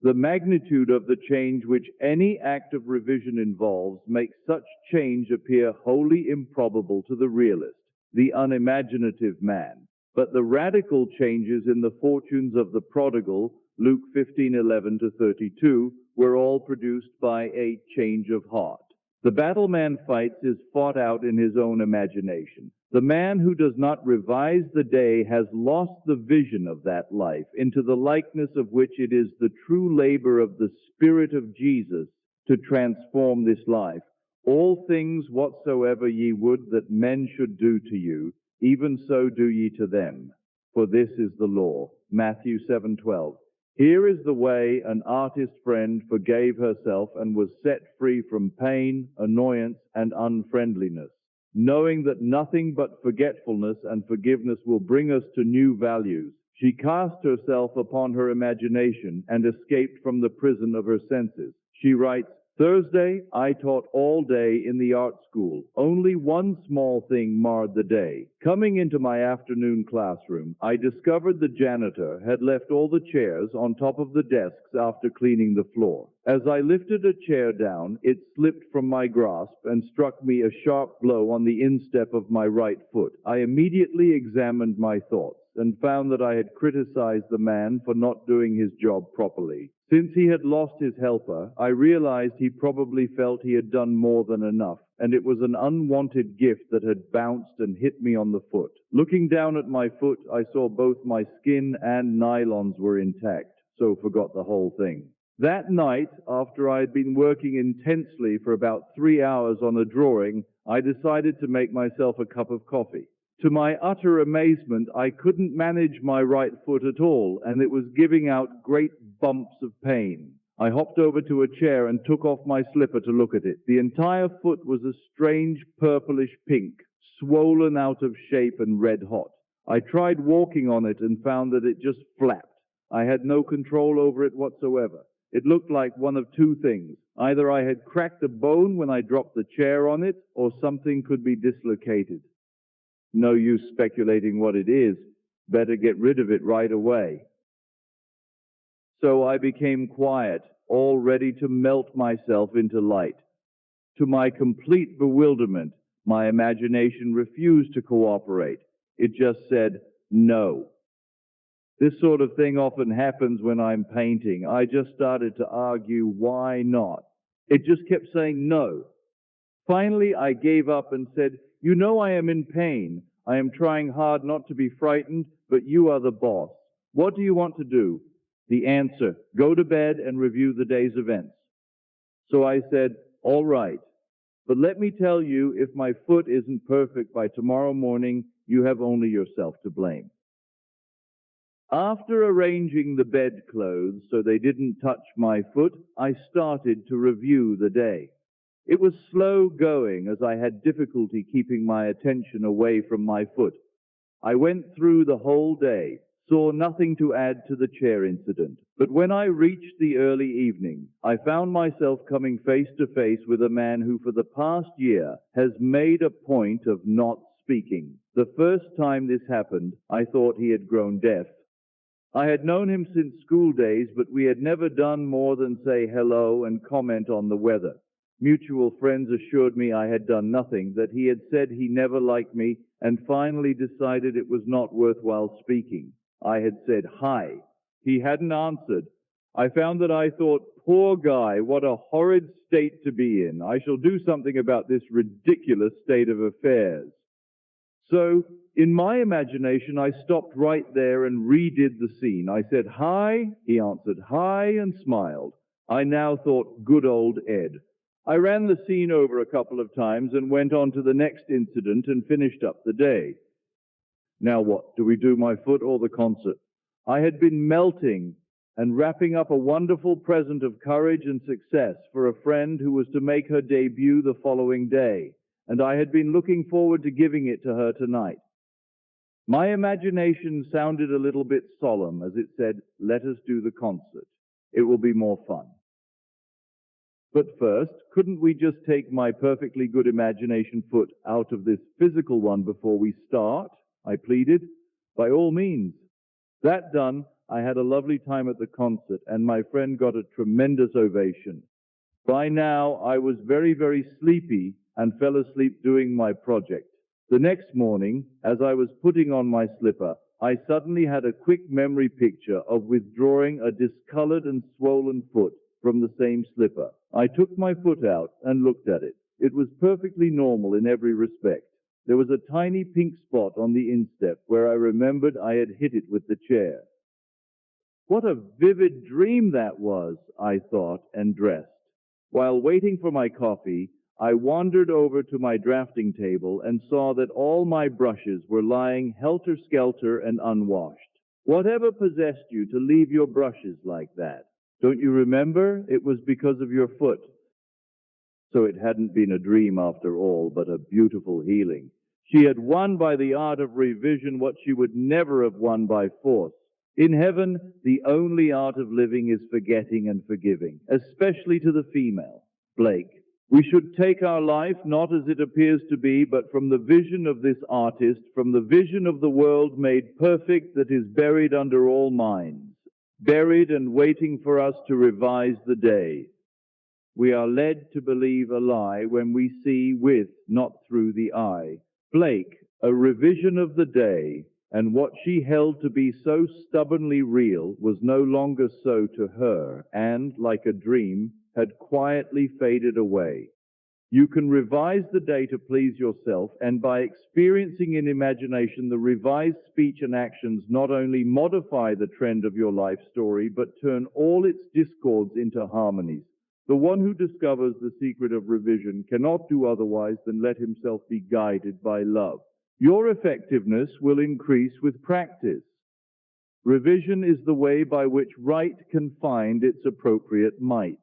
The magnitude of the change which any act of revision involves makes such change appear wholly improbable to the realist, the unimaginative man. But the radical changes in the fortunes of the prodigal, Luke 15:11-32, were all produced by a change of heart. The battle man fights is fought out in his own imagination. The man who does not revise the day has lost the vision of that life, into the likeness of which it is the true labor of the Spirit of Jesus to transform this life. All things whatsoever ye would that men should do to you, even so do ye to them. For this is the law. Matthew 7:12. Here is the way an artist friend forgave herself and was set free from pain, annoyance, and unfriendliness. Knowing that nothing but forgetfulness and forgiveness will bring us to new values, she cast herself upon her imagination and escaped from the prison of her senses. She writes, Thursday, I taught all day in the art school. Only one small thing marred the day. Coming into my afternoon classroom, I discovered the janitor had left all the chairs on top of the desks after cleaning the floor. As I lifted a chair down, it slipped from my grasp and struck me a sharp blow on the instep of my right foot. I immediately examined my thoughts and found that I had criticized the man for not doing his job properly. Since he had lost his helper, I realized he probably felt he had done more than enough, and it was an unwanted gift that had bounced and hit me on the foot. Looking down at my foot, I saw both my skin and nylons were intact, so forgot the whole thing. That night, after I had been working intensely for about 3 hours on a drawing, I decided to make myself a cup of coffee. To my utter amazement, I couldn't manage my right foot at all, and it was giving out great bumps of pain. I hopped over to a chair and took off my slipper to look at it. The entire foot was a strange purplish pink, swollen out of shape and red hot. I tried walking on it and found that it just flapped. I had no control over it whatsoever. It looked like one of two things. Either I had cracked a bone when I dropped the chair on it, or something could be dislocated. No use speculating what it is. Better get rid of it right away. So I became quiet, all ready to melt myself into light. To my complete bewilderment, my imagination refused to cooperate. It just said, no. This sort of thing often happens when I'm painting. I just started to argue, why not? It just kept saying no. Finally, I gave up and said, you know I am in pain. I am trying hard not to be frightened, but you are the boss. What do you want to do? The answer, go to bed and review the day's events. So I said, all right, but let me tell you, if my foot isn't perfect by tomorrow morning, you have only yourself to blame. After arranging the bedclothes so they didn't touch my foot, I started to review the day. It was slow going as I had difficulty keeping my attention away from my foot. I went through the whole day, saw nothing to add to the chair incident. But when I reached the early evening, I found myself coming face to face with a man who for the past year has made a point of not speaking. The first time this happened, I thought he had grown deaf. I had known him since school days, but we had never done more than say hello and comment on the weather. Mutual friends assured me I had done nothing, that he had said he never liked me, and finally decided it was not worthwhile speaking. I had said hi. He hadn't answered. I found that I thought, poor guy, what a horrid state to be in. I shall do something about this ridiculous state of affairs. So, in my imagination, I stopped right there and redid the scene. I said hi, he answered hi and smiled. I now thought, good old Ed. I ran the scene over a couple of times and went on to the next incident and finished up the day. Now what? Do we do my foot or the concert? I had been melting and wrapping up a wonderful present of courage and success for a friend who was to make her debut the following day, and I had been looking forward to giving it to her tonight. My imagination sounded a little bit solemn as it said, "Let us do the concert. It will be more fun." But first, couldn't we just take my perfectly good imagination foot out of this physical one before we start? I pleaded. By all means. That done, I had a lovely time at the concert, and my friend got a tremendous ovation. By now, I was very, very sleepy and fell asleep doing my project. The next morning, as I was putting on my slipper, I suddenly had a quick memory picture of withdrawing a discolored and swollen foot from the same slipper. I took my foot out and looked at it. It was perfectly normal in every respect. There was a tiny pink spot on the instep where I remembered I had hit it with the chair. What a vivid dream that was, I thought, and dressed. While waiting for my coffee, I wandered over to my drafting table and saw that all my brushes were lying helter-skelter and unwashed. Whatever possessed you to leave your brushes like that? Don't you remember? It was because of your foot. So it hadn't been a dream after all, but a beautiful healing. She had won by the art of revision what she would never have won by force. In heaven, the only art of living is forgetting and forgiving, especially to the female. Blake, we should take our life not as it appears to be, but from the vision of this artist, from the vision of the world made perfect that is buried under all minds. Buried and waiting for us to revise the day. We are led to believe a lie when we see with, not through the eye. Blake, a revision of the day, and what she held to be so stubbornly real was no longer so to her, and, like a dream, had quietly faded away. You can revise the day to please yourself, and by experiencing in imagination the revised speech and actions not only modify the trend of your life story, but turn all its discords into harmonies. The one who discovers the secret of revision cannot do otherwise than let himself be guided by love. Your effectiveness will increase with practice. Revision is the way by which right can find its appropriate might.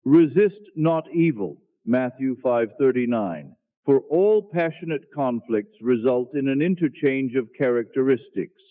Resist not evil, Matthew 5:39. For all passionate conflicts result in an interchange of characteristics.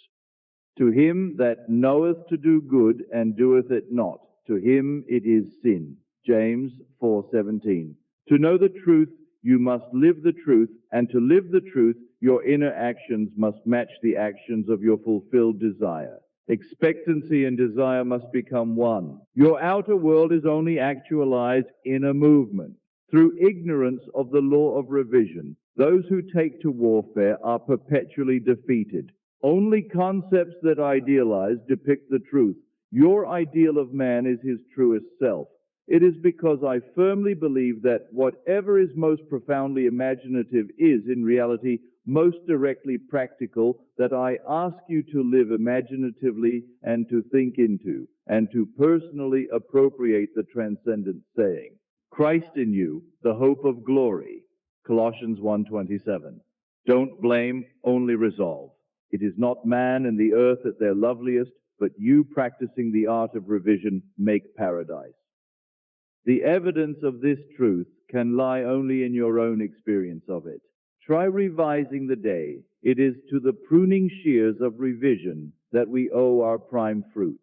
To him that knoweth to do good and doeth it not, to him it is sin. James 4:17. To know the truth, you must live the truth, and to live the truth, your inner actions must match the actions of your fulfilled desire. Expectancy and desire must become one. Your outer world is only actualized in a movement. Through ignorance of the law of revision, those who take to warfare are perpetually defeated. Only concepts that idealize depict the truth. Your ideal of man is his truest self. It is because I firmly believe that whatever is most profoundly imaginative is, in reality, most directly practical that I ask you to live imaginatively and to think into, and to personally appropriate the transcendent saying. Christ in you, the hope of glory. Colossians 1:27. Don't blame, only resolve. It is not man and the earth at their loveliest, but you practicing the art of revision make paradise. The evidence of this truth can lie only in your own experience of it. Try revising the day. It is to the pruning shears of revision that we owe our prime fruit.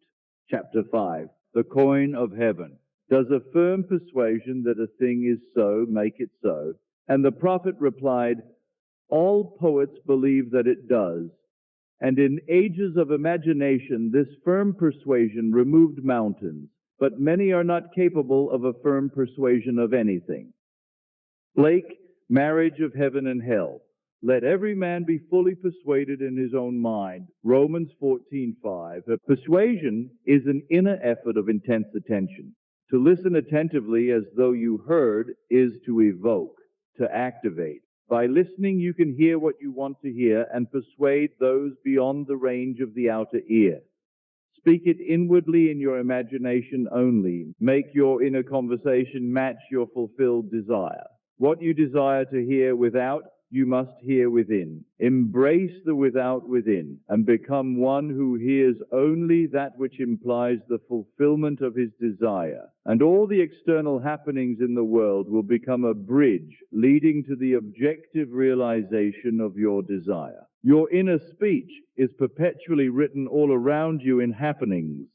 Chapter 5, The Coin of Heaven. Does a firm persuasion that a thing is so make it so? And the prophet replied, all poets believe that it does. And in ages of imagination, this firm persuasion removed mountains, but many are not capable of a firm persuasion of anything. Blake, Marriage of Heaven and Hell. Let every man be fully persuaded in his own mind. Romans 14:5. Persuasion is an inner effort of intense attention. To listen attentively as though you heard is to evoke, to activate. By listening, you can hear what you want to hear and persuade those beyond the range of the outer ear. Speak it inwardly in your imagination only. Make your inner conversation match your fulfilled desire. What you desire to hear without, you must hear within. Embrace the without within, and become one who hears only that which implies the fulfillment of his desire. And all the external happenings in the world will become a bridge leading to the objective realization of your desire. Your inner speech is perpetually written all around you in happenings.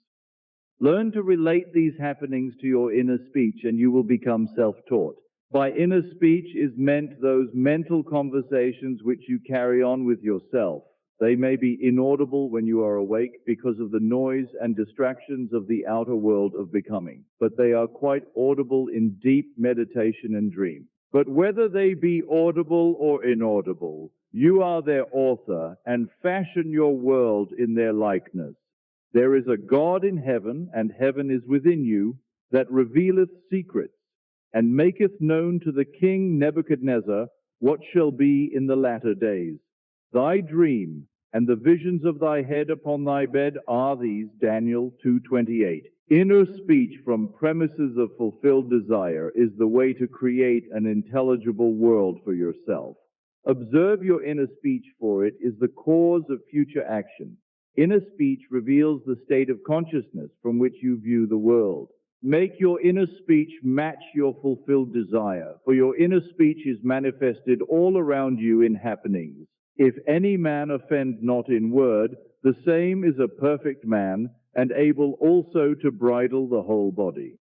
Learn to relate these happenings to your inner speech, and you will become self-taught. By inner speech is meant those mental conversations which you carry on with yourself. They may be inaudible when you are awake because of the noise and distractions of the outer world of becoming, but they are quite audible in deep meditation and dream. But whether they be audible or inaudible, you are their author and fashion your world in their likeness. There is a God in heaven, and heaven is within you, that revealeth secrets, and maketh known to the king Nebuchadnezzar what shall be in the latter days. Thy dream and the visions of thy head upon thy bed are these, Daniel 2:28. Inner speech from premises of fulfilled desire is the way to create an intelligible world for yourself. Observe your inner speech, for it is the cause of future action. Inner speech reveals the state of consciousness from which you view the world. Make your inner speech match your fulfilled desire, for your inner speech is manifested all around you in happenings. If any man offend not in word, the same is a perfect man, and able also to bridle the whole body.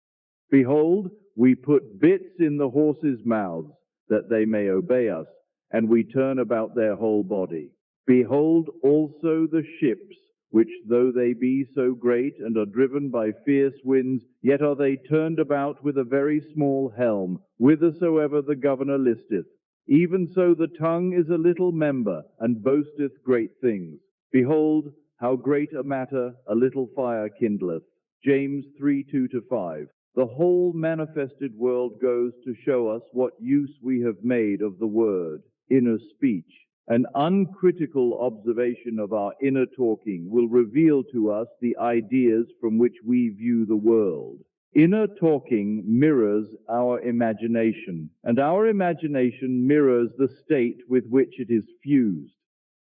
Behold, we put bits in the horses' mouths, that they may obey us, and we turn about their whole body. Behold also the ships, which though they be so great and are driven by fierce winds, yet are they turned about with a very small helm, whithersoever the governor listeth. Even so the tongue is a little member, and boasteth great things. Behold, how great a matter a little fire kindleth. James 3:2-5. The whole manifested world goes to show us what use we have made of the word, inner speech. An uncritical observation of our inner talking will reveal to us the ideas from which we view the world. Inner talking mirrors our imagination, and our imagination mirrors the state with which it is fused.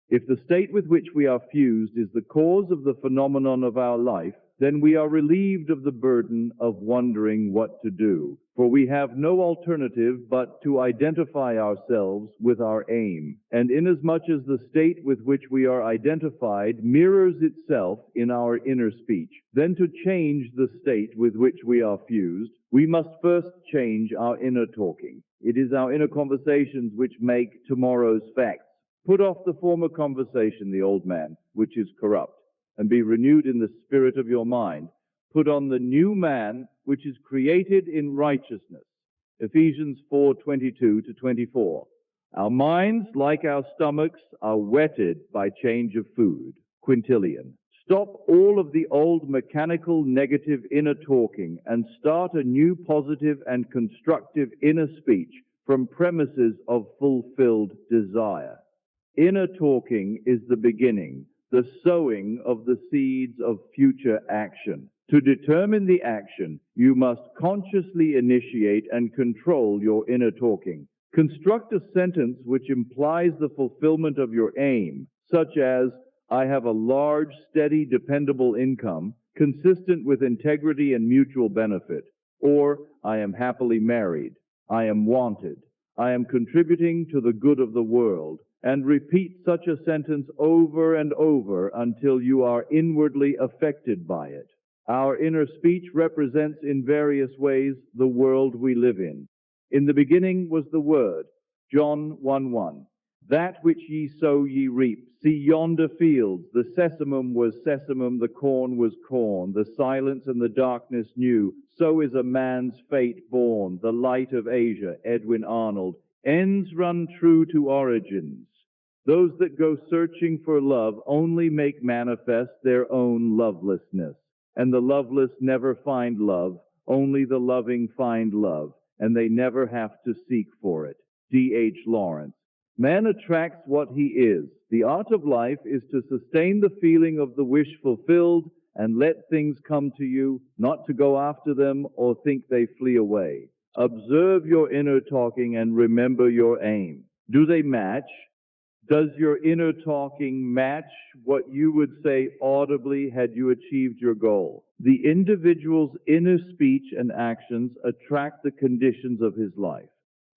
If the state with which we are fused is the cause of the phenomenon of our life, then we are relieved of the burden of wondering what to do, for we have no alternative but to identify ourselves with our aim. And inasmuch as the state with which we are identified mirrors itself in our inner speech, then to change the state with which we are fused, we must first change our inner talking. It is our inner conversations which make tomorrow's facts. Put off the former conversation, the old man, which is corrupt, and be renewed in the spirit of your mind. Put on the new man, which is created in righteousness. Ephesians 4:22-24. Our minds, like our stomachs, are whetted by change of food. Quintilian. Stop all of the old mechanical negative inner talking and start a new positive and constructive inner speech from premises of fulfilled desire. Inner talking is the beginning, the sowing of the seeds of future action. To determine the action, you must consciously initiate and control your inner talking. Construct a sentence which implies the fulfillment of your aim, such as, I have a large, steady, dependable income, consistent with integrity and mutual benefit. Or, I am happily married. I am wanted. I am contributing to the good of the world. And repeat such a sentence over and over until you are inwardly affected by it. Our inner speech represents in various ways the world we live in. In the beginning was the Word, John 1:1. That which ye sow ye reap. See yonder fields, the sesamum was sesamum, the corn was corn, the silence and the darkness knew. So is a man's fate born, the light of Asia, Edwin Arnold. Ends run true to origins. Those that go searching for love only make manifest their own lovelessness. And the loveless never find love, only the loving find love, and they never have to seek for it. D.H. Lawrence. Man attracts what he is. The art of life is to sustain the feeling of the wish fulfilled and let things come to you, not to go after them or think they flee away. Observe your inner talking and remember your aim. Do they match? Does your inner talking match what you would say audibly had you achieved your goal? The individual's inner speech and actions attract the conditions of his life.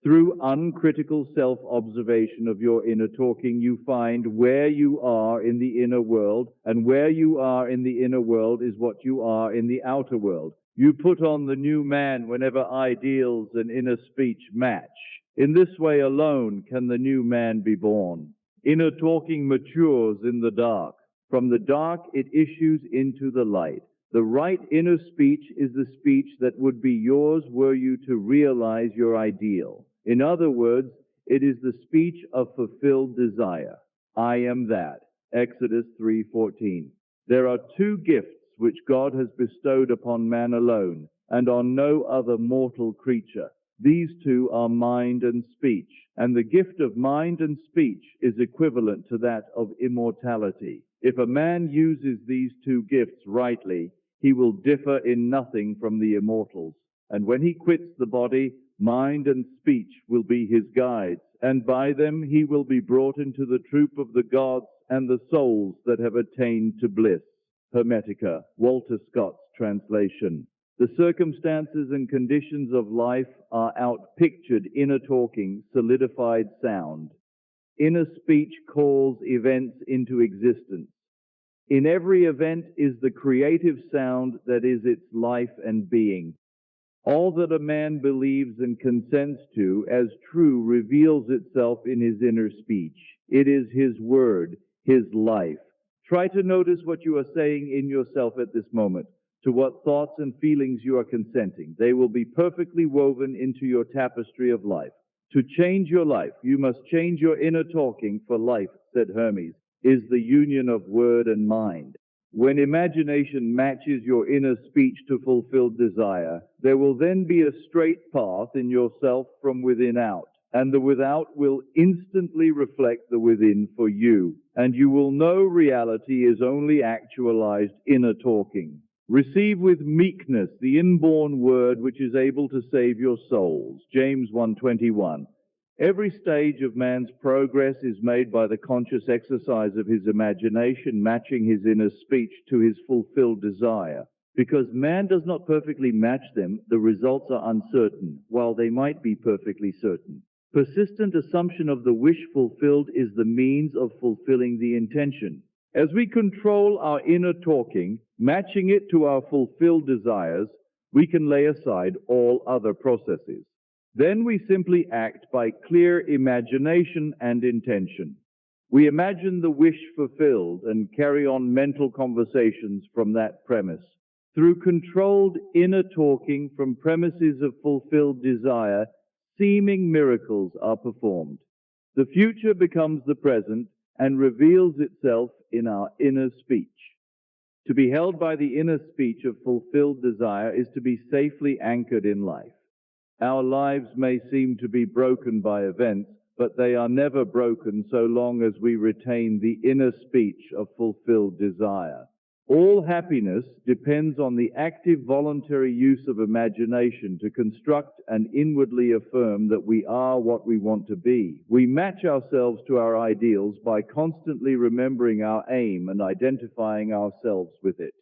Through uncritical self-observation of your inner talking, you find where you are in the inner world, and where you are in the inner world is what you are in the outer world. You put on the new man whenever ideals and inner speech match. In this way alone can the new man be born. Inner talking matures in the dark. From the dark it issues into the light. The right inner speech is the speech that would be yours were you to realize your ideal. In other words, it is the speech of fulfilled desire. I am that. Exodus 3:14. There are two gifts which God has bestowed upon man alone, and on no other mortal creature. These two are mind and speech, and the gift of mind and speech is equivalent to that of immortality. If a man uses these two gifts rightly, he will differ in nothing from the immortals. And when he quits the body, mind and speech will be his guides, and by them he will be brought into the troop of the gods and the souls that have attained to bliss. Hermetica, Walter Scott's translation. The circumstances and conditions of life are outpictured inner talking, solidified sound. Inner speech calls events into existence. In every event is the creative sound that is its life and being. All that a man believes and consents to as true reveals itself in his inner speech. It is his word, his life. Try to notice what you are saying in yourself at this moment, to what thoughts and feelings you are consenting. They will be perfectly woven into your tapestry of life. To change your life, you must change your inner talking, for life, said Hermes, is the union of word and mind. When imagination matches your inner speech to fulfilled desire, there will then be a straight path in yourself from within out, and the without will instantly reflect the within for you, and you will know reality is only actualized inner talking. Receive with meekness the inborn word which is able to save your souls. James 1:21. Every stage of man's progress is made by the conscious exercise of his imagination, matching his inner speech to his fulfilled desire. Because man does not perfectly match them, the results are uncertain, while they might be perfectly certain. Persistent assumption of the wish fulfilled is the means of fulfilling the intention. As we control our inner talking, matching it to our fulfilled desires, we can lay aside all other processes. Then we simply act by clear imagination and intention. We imagine the wish fulfilled and carry on mental conversations from that premise. Through controlled inner talking from premises of fulfilled desire, seeming miracles are performed. The future becomes the present and reveals itself in our inner speech. To be held by the inner speech of fulfilled desire is to be safely anchored in life. Our lives may seem to be broken by events, but they are never broken so long as we retain the inner speech of fulfilled desire. All happiness depends on the active voluntary use of imagination to construct and inwardly affirm that we are what we want to be. We match ourselves to our ideals by constantly remembering our aim and identifying ourselves with it.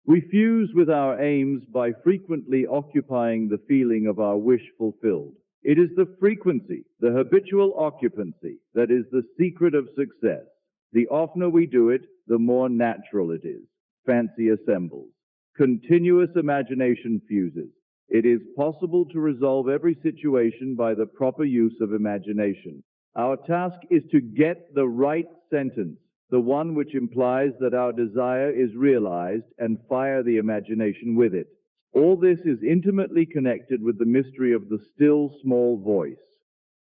We fuse with our aims by frequently occupying the feeling of our wish fulfilled. It is the frequency, the habitual occupancy, that is the secret of success. The oftener we do it, the more natural it is. Fancy assembles. Continuous imagination fuses. It is possible to resolve every situation by the proper use of imagination. Our task is to get the right sentence, the one which implies that our desire is realized, and fire the imagination with it. All this is intimately connected with the mystery of the still small voice.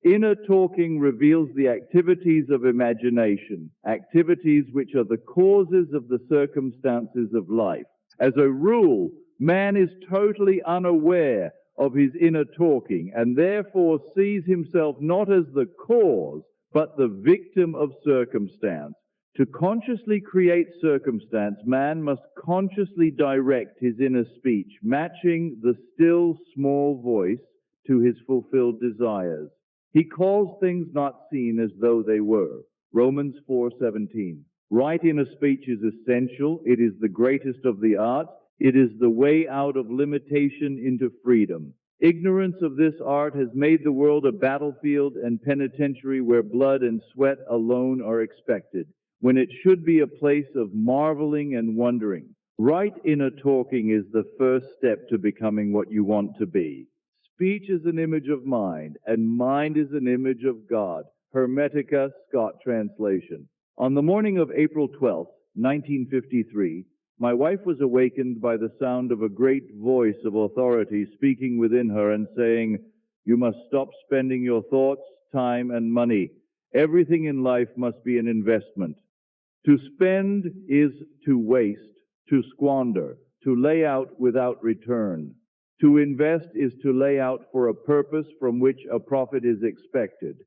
Inner talking reveals the activities of imagination, activities which are the causes of the circumstances of life. As a rule, man is totally unaware of his inner talking and therefore sees himself not as the cause, but the victim of circumstance. To consciously create circumstance, man must consciously direct his inner speech, matching the still small voice to his fulfilled desires. He calls things not seen as though they were. Romans 4:17. Right inner speech is essential. It is the greatest of the arts. It is the way out of limitation into freedom. Ignorance of this art has made the world a battlefield and penitentiary where blood and sweat alone are expected, when it should be a place of marveling and wondering. Right inner talking is the first step to becoming what you want to be. Speech is an image of mind, and mind is an image of God. Hermetica, Scott translation. On the morning of April 12, 1953, my wife was awakened by the sound of a great voice of authority speaking within her and saying, "You must stop spending your thoughts, time, and money. Everything in life must be an investment. To spend is to waste, to squander, to lay out without return. To invest is to lay out for a purpose from which a profit is expected."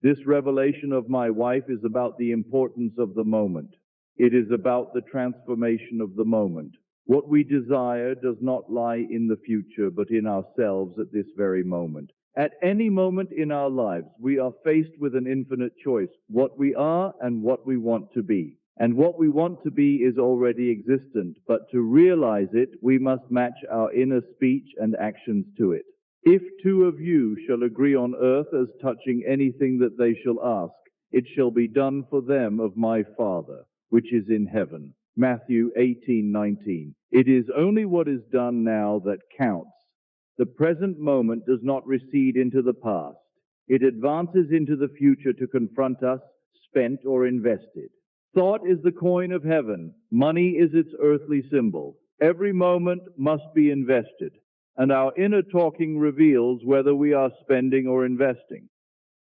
This revelation of my wife is about the importance of the moment. It is about the transformation of the moment. What we desire does not lie in the future, but in ourselves at this very moment. At any moment in our lives, we are faced with an infinite choice, what we are and what we want to be. And what we want to be is already existent, but to realize it, we must match our inner speech and actions to it. If two of you shall agree on earth as touching anything that they shall ask, it shall be done for them of my Father, which is in heaven. Matthew 18:19. It is only what is done now that counts. The present moment does not recede into the past. It advances into the future to confront us, spent or invested. Thought is the coin of heaven. Money is its earthly symbol. Every moment must be invested, and our inner talking reveals whether we are spending or investing.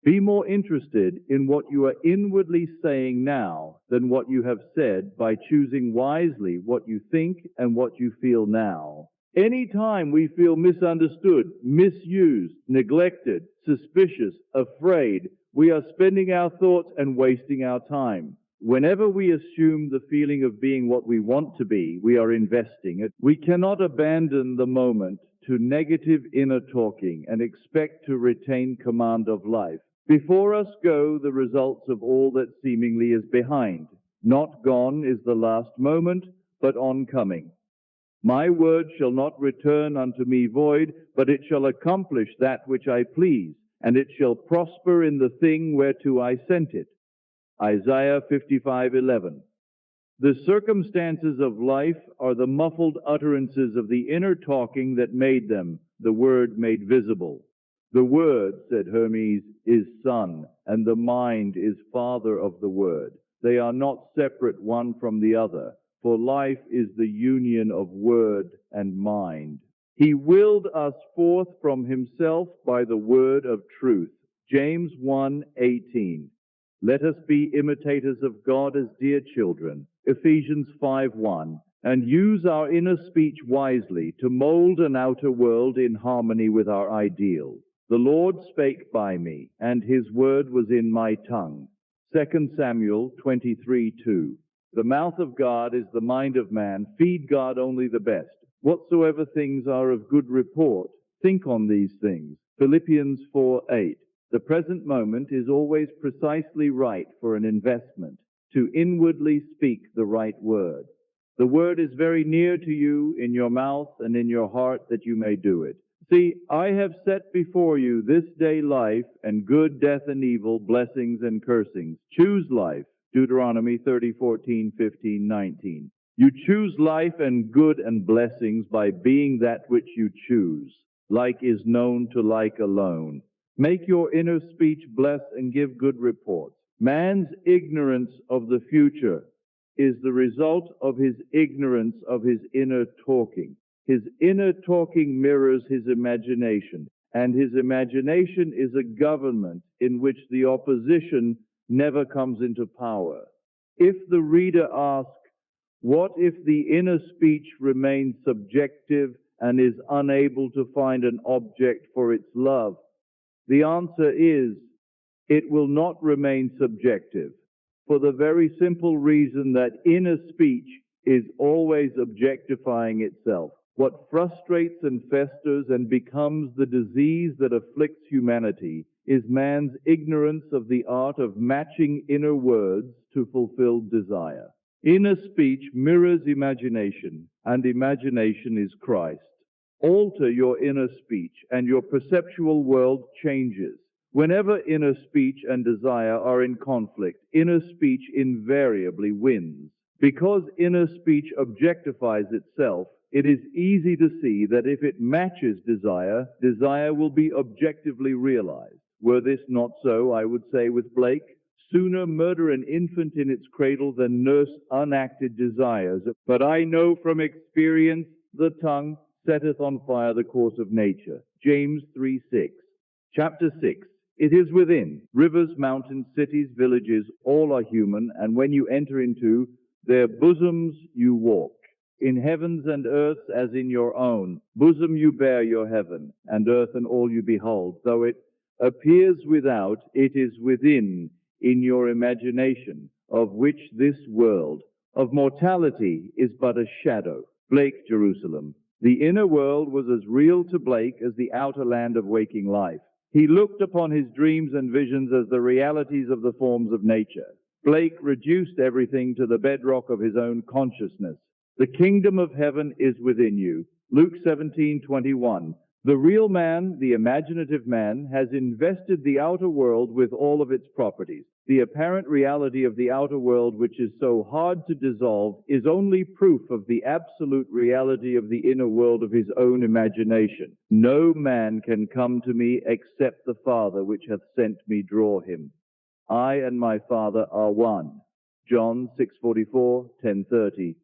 Be more interested in what you are inwardly saying now than what you have said by choosing wisely what you think and what you feel now. Any time we feel misunderstood, misused, neglected, suspicious, afraid, we are spending our thoughts and wasting our time. Whenever we assume the feeling of being what we want to be, we are investing it. We cannot abandon the moment to negative inner talking and expect to retain command of life. Before us go the results of all that seemingly is behind. Not gone is the last moment, but oncoming. My word shall not return unto me void, but it shall accomplish that which I please, and it shall prosper in the thing whereto I sent it. Isaiah 55:11. The circumstances of life are the muffled utterances of the inner talking that made them, the Word made visible. The Word, said Hermes, is Son, and the mind is Father of the Word. They are not separate one from the other, for life is the union of Word and mind. He willed us forth from himself by the word of truth. James 1:18. Let us be imitators of God as dear children. Ephesians 5:1. And use our inner speech wisely to mold an outer world in harmony with our ideal. The Lord spake by me, and his word was in my tongue. 2 Samuel 23:2. The mouth of God is the mind of man. Feed God only the best. Whatsoever things are of good report, think on these things. Philippians 4:8. The present moment is always precisely right for an investment, to inwardly speak the right word. The word is very near to you, in your mouth and in your heart, that you may do it. See, I have set before you this day life and good, death and evil, blessings and cursings. Choose life. Deuteronomy 30:14, 15, 19. You choose life and good and blessings by being that which you choose. Like is known to like alone. Make your inner speech bless and give good reports. Man's ignorance of the future is the result of his ignorance of his inner talking. His inner talking mirrors his imagination, and his imagination is a government in which the opposition never comes into power. If the reader asks, what if the inner speech remains subjective and is unable to find an object for its love? The answer is, it will not remain subjective, for the very simple reason that inner speech is always objectifying itself. What frustrates and festers and becomes the disease that afflicts humanity is man's ignorance of the art of matching inner words to fulfilled desire. Inner speech mirrors imagination, and imagination is Christ. Alter your inner speech, and your perceptual world changes. Whenever inner speech and desire are in conflict, inner speech invariably wins. Because inner speech objectifies itself, it is easy to see that if it matches desire, desire will be objectively realized. Were this not so, I would say with Blake, sooner murder an infant in its cradle than nurse unacted desires. But I know from experience the tongue setteth on fire the course of nature. James 3:6. Chapter 6. It is within. Rivers, mountains, cities, villages, all are human, and when you enter into their bosoms you walk. In heavens and earths as in your own bosom you bear your heaven, and earth and all you behold. Though it appears without, it is within, in your imagination, of which this world of mortality is but a shadow. Blake, Jerusalem. The inner world was as real to Blake as the outer land of waking life. He looked upon his dreams and visions as the realities of the forms of nature. Blake reduced everything to the bedrock of his own consciousness. The kingdom of heaven is within you. Luke 17:21. The real man, the imaginative man, has invested the outer world with all of its properties. The apparent reality of the outer world, which is so hard to dissolve, is only proof of the absolute reality of the inner world of his own imagination. No man can come to me except the Father which hath sent me draw him. I and my Father are one. John 6:44, 10:30.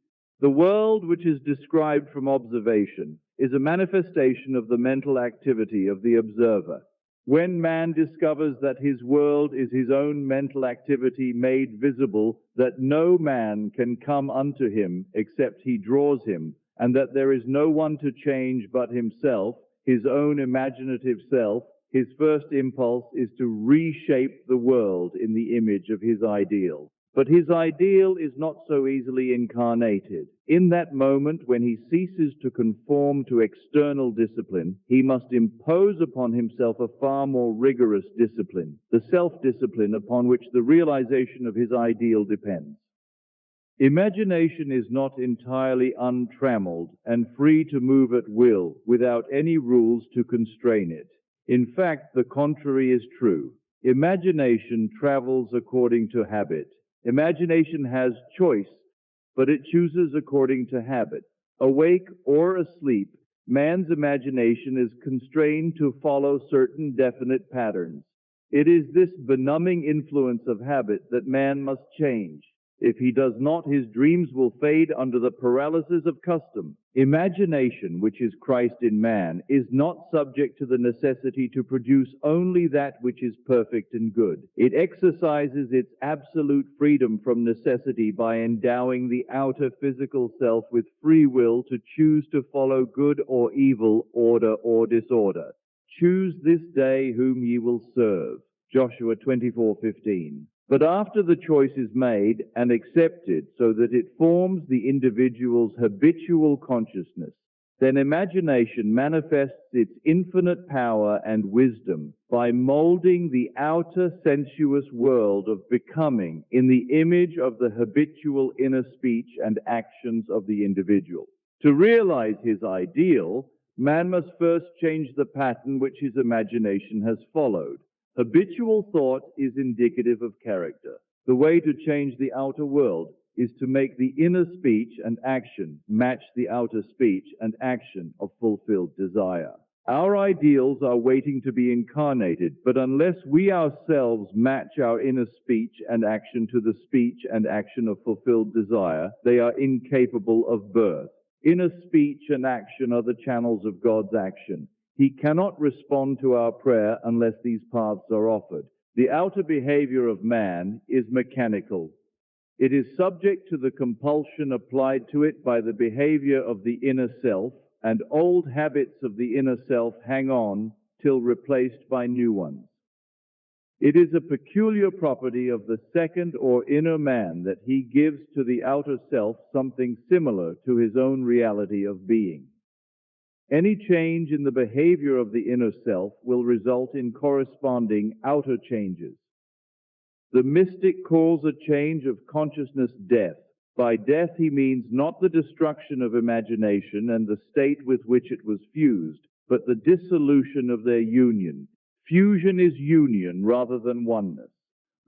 The world which is described from observation is a manifestation of the mental activity of the observer. When man discovers that his world is his own mental activity made visible, that no man can come unto him except he draws him, and that there is no one to change but himself, his own imaginative self, his first impulse is to reshape the world in the image of his ideal. But his ideal is not so easily incarnated. In that moment when he ceases to conform to external discipline, he must impose upon himself a far more rigorous discipline, the self-discipline upon which the realization of his ideal depends. Imagination is not entirely untrammeled and free to move at will without any rules to constrain it. In fact, the contrary is true. Imagination travels according to habit. Imagination has choice, but it chooses according to habit. Awake or asleep, man's imagination is constrained to follow certain definite patterns. It is this benumbing influence of habit that man must change. If he does not, his dreams will fade under the paralysis of custom. Imagination, which is Christ in man, is not subject to the necessity to produce only that which is perfect and good. It exercises its absolute freedom from necessity by endowing the outer physical self with free will to choose to follow good or evil, order or disorder. Choose this day whom ye will serve. Joshua 24:15. But after the choice is made and accepted so that it forms the individual's habitual consciousness, then imagination manifests its infinite power and wisdom by molding the outer sensuous world of becoming in the image of the habitual inner speech and actions of the individual. To realize his ideal, man must first change the pattern which his imagination has followed. Habitual thought is indicative of character. The way to change the outer world is to make the inner speech and action match the outer speech and action of fulfilled desire. Our ideals are waiting to be incarnated, but unless we ourselves match our inner speech and action to the speech and action of fulfilled desire, they are incapable of birth. Inner speech and action are the channels of God's action. He cannot respond to our prayer unless these paths are offered. The outer behavior of man is mechanical. It is subject to the compulsion applied to it by the behavior of the inner self, and old habits of the inner self hang on till replaced by new ones. It is a peculiar property of the second or inner man that he gives to the outer self something similar to his own reality of being. Any change in the behavior of the inner self will result in corresponding outer changes. The mystic calls a change of consciousness death. By death he means not the destruction of imagination and the state with which it was fused, but the dissolution of their union. Fusion is union rather than oneness.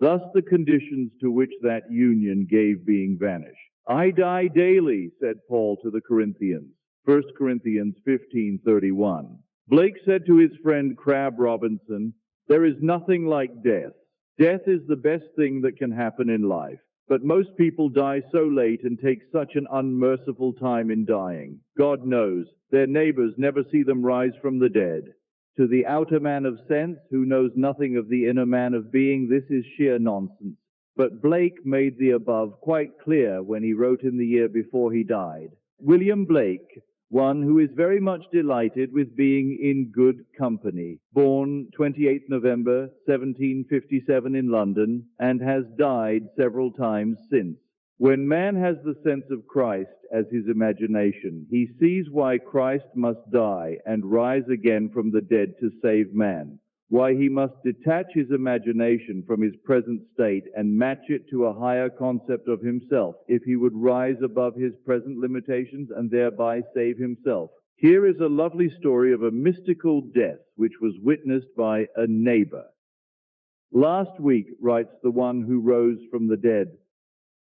Thus the conditions to which that union gave being vanish. I die daily, said Paul to the Corinthians. 1 Corinthians 15:31. Blake said to his friend Crabb Robinson, there is nothing like death. Death is the best thing that can happen in life. But most people die so late and take such an unmerciful time in dying. God knows, their neighbors never see them rise from the dead. To the outer man of sense, who knows nothing of the inner man of being, this is sheer nonsense. But Blake made the above quite clear when he wrote in the year before he died. William Blake, one who is very much delighted with being in good company, born 28 November 1757 in London, and has died several times since. When man has the sense of Christ as his imagination, he sees why Christ must die and rise again from the dead to save man, why he must detach his imagination from his present state and match it to a higher concept of himself, if he would rise above his present limitations and thereby save himself. Here is a lovely story of a mystical death which was witnessed by a neighbor. Last week, writes the one who rose from the dead,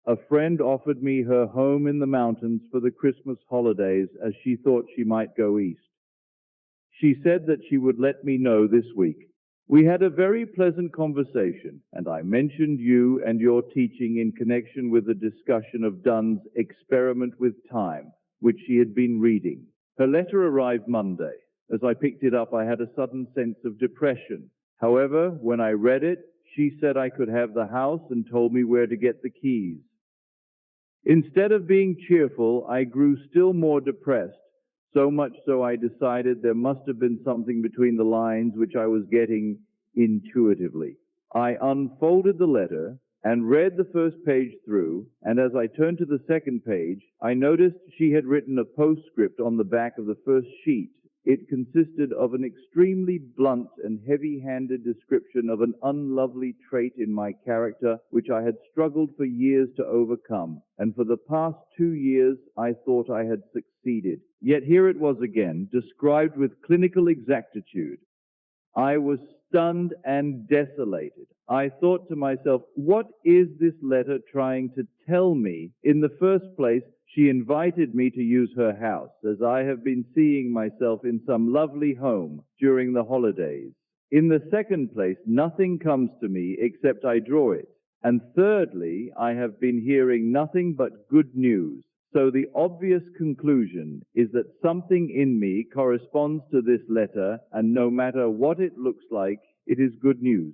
a friend offered me her home in the mountains for the Christmas holidays as she thought she might go east. She said that she would let me know this week. We had a very pleasant conversation, and I mentioned you and your teaching in connection with the discussion of Dunn's Experiment with Time, which she had been reading. Her letter arrived Monday. As I picked it up, I had a sudden sense of depression. However, when I read it, she said I could have the house and told me where to get the keys. Instead of being cheerful, I grew still more depressed, so much so I decided there must have been something between the lines which I was getting intuitively. I unfolded the letter and read the first page through, and as I turned to the second page, I noticed she had written a postscript on the back of the first sheet. It consisted of an extremely blunt and heavy-handed description of an unlovely trait in my character which I had struggled for years to overcome, and for the past 2 years I thought I had succeeded. Yet here it was again, described with clinical exactitude. I was stunned and desolated. I thought to myself, what is this letter trying to tell me? In the first place, she invited me to use her house, as I have been seeing myself in some lovely home during the holidays. In the second place, nothing comes to me except I draw it. And thirdly, I have been hearing nothing but good news. So the obvious conclusion is that something in me corresponds to this letter, and no matter what it looks like, it is good news.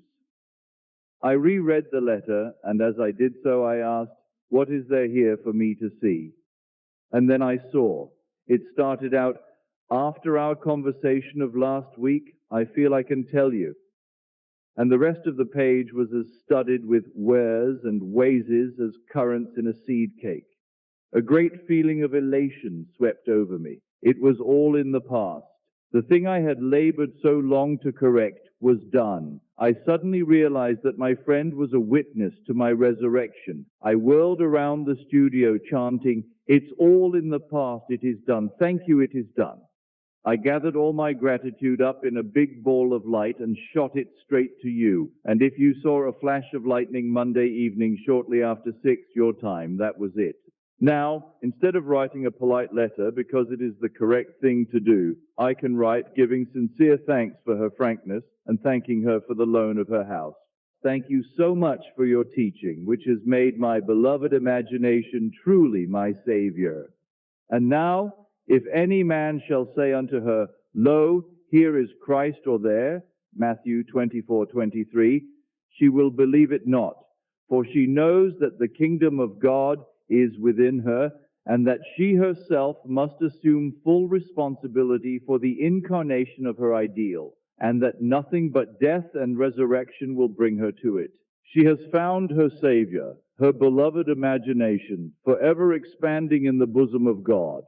I reread the letter, and as I did so, I asked, what is there here for me to see? And then I saw. It started out, after our conversation of last week, I feel I can tell you. And the rest of the page was as studded with wheres and whaises as currants in a seed cake. A great feeling of elation swept over me. It was all in the past. The thing I had labored so long to correct was done. I suddenly realized that my friend was a witness to my resurrection. I whirled around the studio chanting, "It's all in the past, it is done. Thank you, it is done." I gathered all my gratitude up in a big ball of light and shot it straight to you. And if you saw a flash of lightning Monday evening shortly after 6 your time, that was it. Now, instead of writing a polite letter because it is the correct thing to do, I can write giving sincere thanks for her frankness and thanking her for the loan of her house. Thank you so much for your teaching, which has made my beloved imagination truly my Savior. And now, if any man shall say unto her, Lo, here is Christ or there, Matthew 24:23, she will believe it not, for she knows that the kingdom of God is within her, and that she herself must assume full responsibility for the incarnation of her ideal, and that nothing but death and resurrection will bring her to it. She has found her Savior, her beloved imagination, forever expanding in the bosom of God.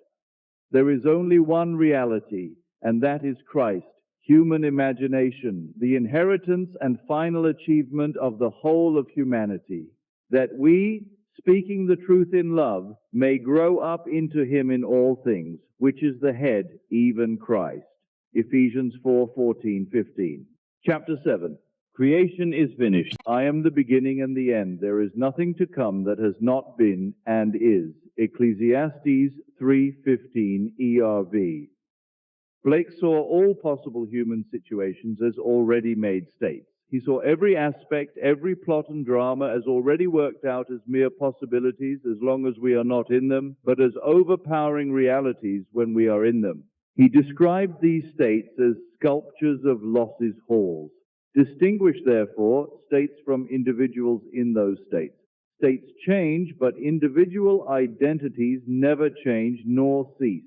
There is only one reality, and that is Christ, human imagination, the inheritance and final achievement of the whole of humanity, that we, speaking the truth in love, may grow up into him in all things, which is the head, even Christ. Ephesians 4:14-15. Chapter 7. Creation is finished. I am the beginning and the end. There is nothing to come that has not been and is. Ecclesiastes 3:15 ERV. Blake saw all possible human situations as already made states. He saw every aspect, every plot and drama as already worked out as mere possibilities as long as we are not in them, but as overpowering realities when we are in them. He described these states as sculptures of losses halls. Distinguish, therefore, states from individuals in those states. States change, but individual identities never change nor cease.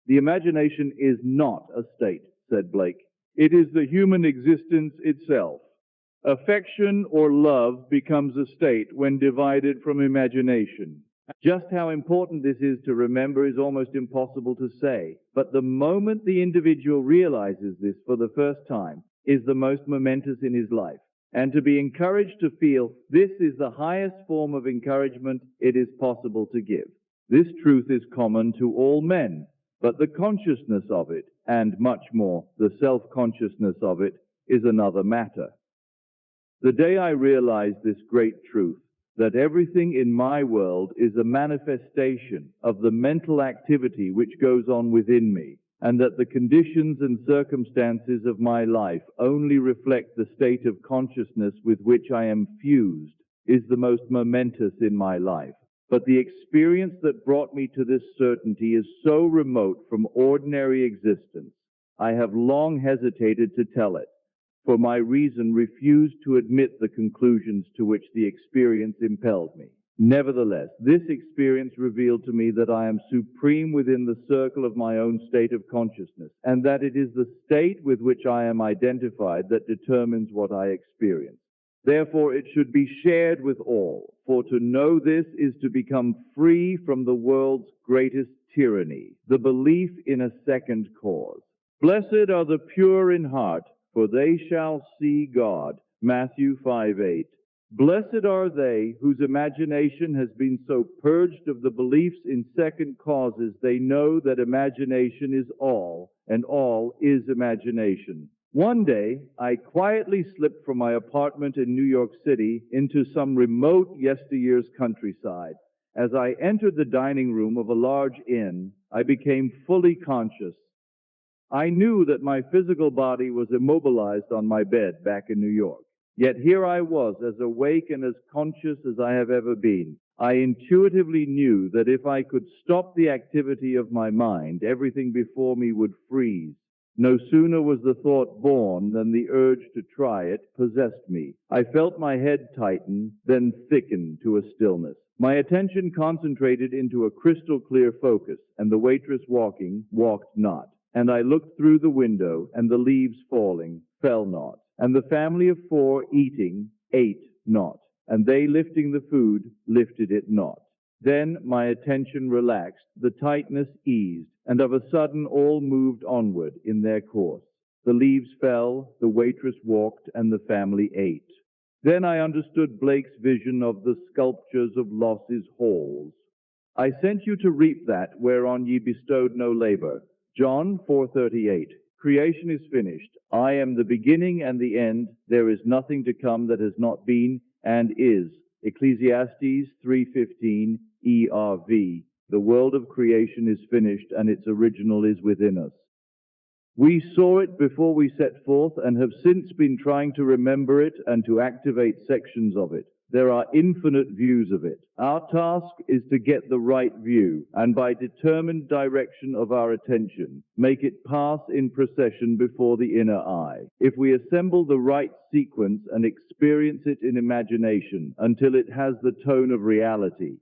The imagination is not a state, said Blake. It is the human existence itself. Affection or love becomes a state when divided from imagination. Just how important this is to remember is almost impossible to say, but the moment the individual realizes this for the first time is the most momentous in his life. And to be encouraged to feel this is the highest form of encouragement it is possible to give. This truth is common to all men, but the consciousness of it, and much more, the self-consciousness of it, is another matter. The day I realized this great truth, that everything in my world is a manifestation of the mental activity which goes on within me, and that the conditions and circumstances of my life only reflect the state of consciousness with which I am fused, is the most momentous in my life. But the experience that brought me to this certainty is so remote from ordinary existence, I have long hesitated to tell it, for my reason refused to admit the conclusions to which the experience impelled me. Nevertheless, this experience revealed to me that I am supreme within the circle of my own state of consciousness, and that it is the state with which I am identified that determines what I experience. Therefore, it should be shared with all, for to know this is to become free from the world's greatest tyranny, the belief in a second cause. Blessed are the pure in heart, for they shall see God. Matthew 5:8. Blessed are they whose imagination has been so purged of the beliefs in second causes they know that imagination is all, and all is imagination. One day, I quietly slipped from my apartment in New York City into some remote yesteryear's countryside. As I entered the dining room of a large inn, I became fully conscious. I knew that my physical body was immobilized on my bed back in New York. Yet here I was, as awake and as conscious as I have ever been. I intuitively knew that if I could stop the activity of my mind, everything before me would freeze. No sooner was the thought born than the urge to try it possessed me. I felt my head tighten, then thicken to a stillness. My attention concentrated into a crystal clear focus, and the waitress walking walked not. And I looked through the window, and the leaves falling fell not. And the family of 4 eating ate not. And they lifting the food lifted it not. Then my attention relaxed, the tightness eased, and of a sudden all moved onward in their course. The leaves fell, the waitress walked, and the family ate. Then I understood Blake's vision of the sculptures of losses halls. I sent you to reap that whereon ye bestowed no labor. John 4:38. Creation is finished. I am the beginning and the end. There is nothing to come that has not been and is. Ecclesiastes 3:15 ERV. The world of creation is finished and its original is within us. We saw it before we set forth and have since been trying to remember it and to activate sections of it. There are infinite views of it. Our task is to get the right view and by determined direction of our attention, make it pass in procession before the inner eye. If we assemble the right sequence and experience it in imagination until it has the tone of reality,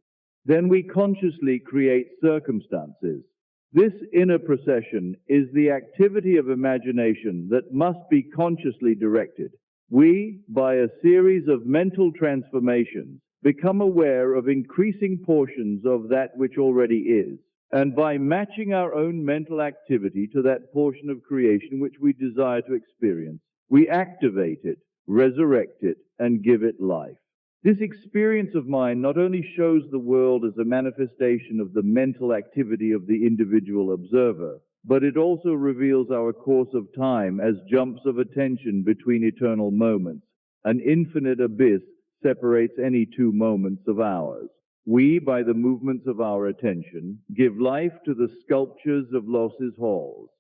then we consciously create circumstances. This inner procession is the activity of imagination that must be consciously directed. We, by a series of mental transformations, become aware of increasing portions of that which already is. And by matching our own mental activity to that portion of creation which we desire to experience, we activate it, resurrect it, and give it life. This experience of mind not only shows the world as a manifestation of the mental activity of the individual observer, but it also reveals our course of time as jumps of attention between eternal moments. An infinite abyss separates any two moments of ours. We, by the movements of our attention, give life to the sculptures of Los's halls.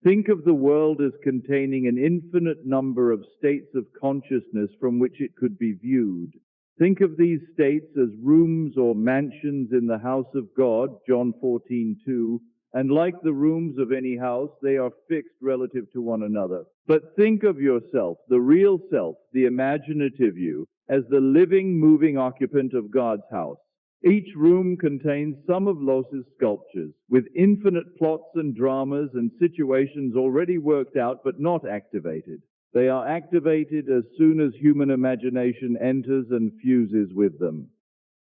Think of the world as containing an infinite number of states of consciousness from which it could be viewed. Think of these states as rooms or mansions in the house of God, John 14:2, and like the rooms of any house, they are fixed relative to one another. But think of yourself, the real self, the imaginative you, as the living, moving occupant of God's house. Each room contains some of Los's sculptures, with infinite plots and dramas and situations already worked out but not activated. They are activated as soon as human imagination enters and fuses with them.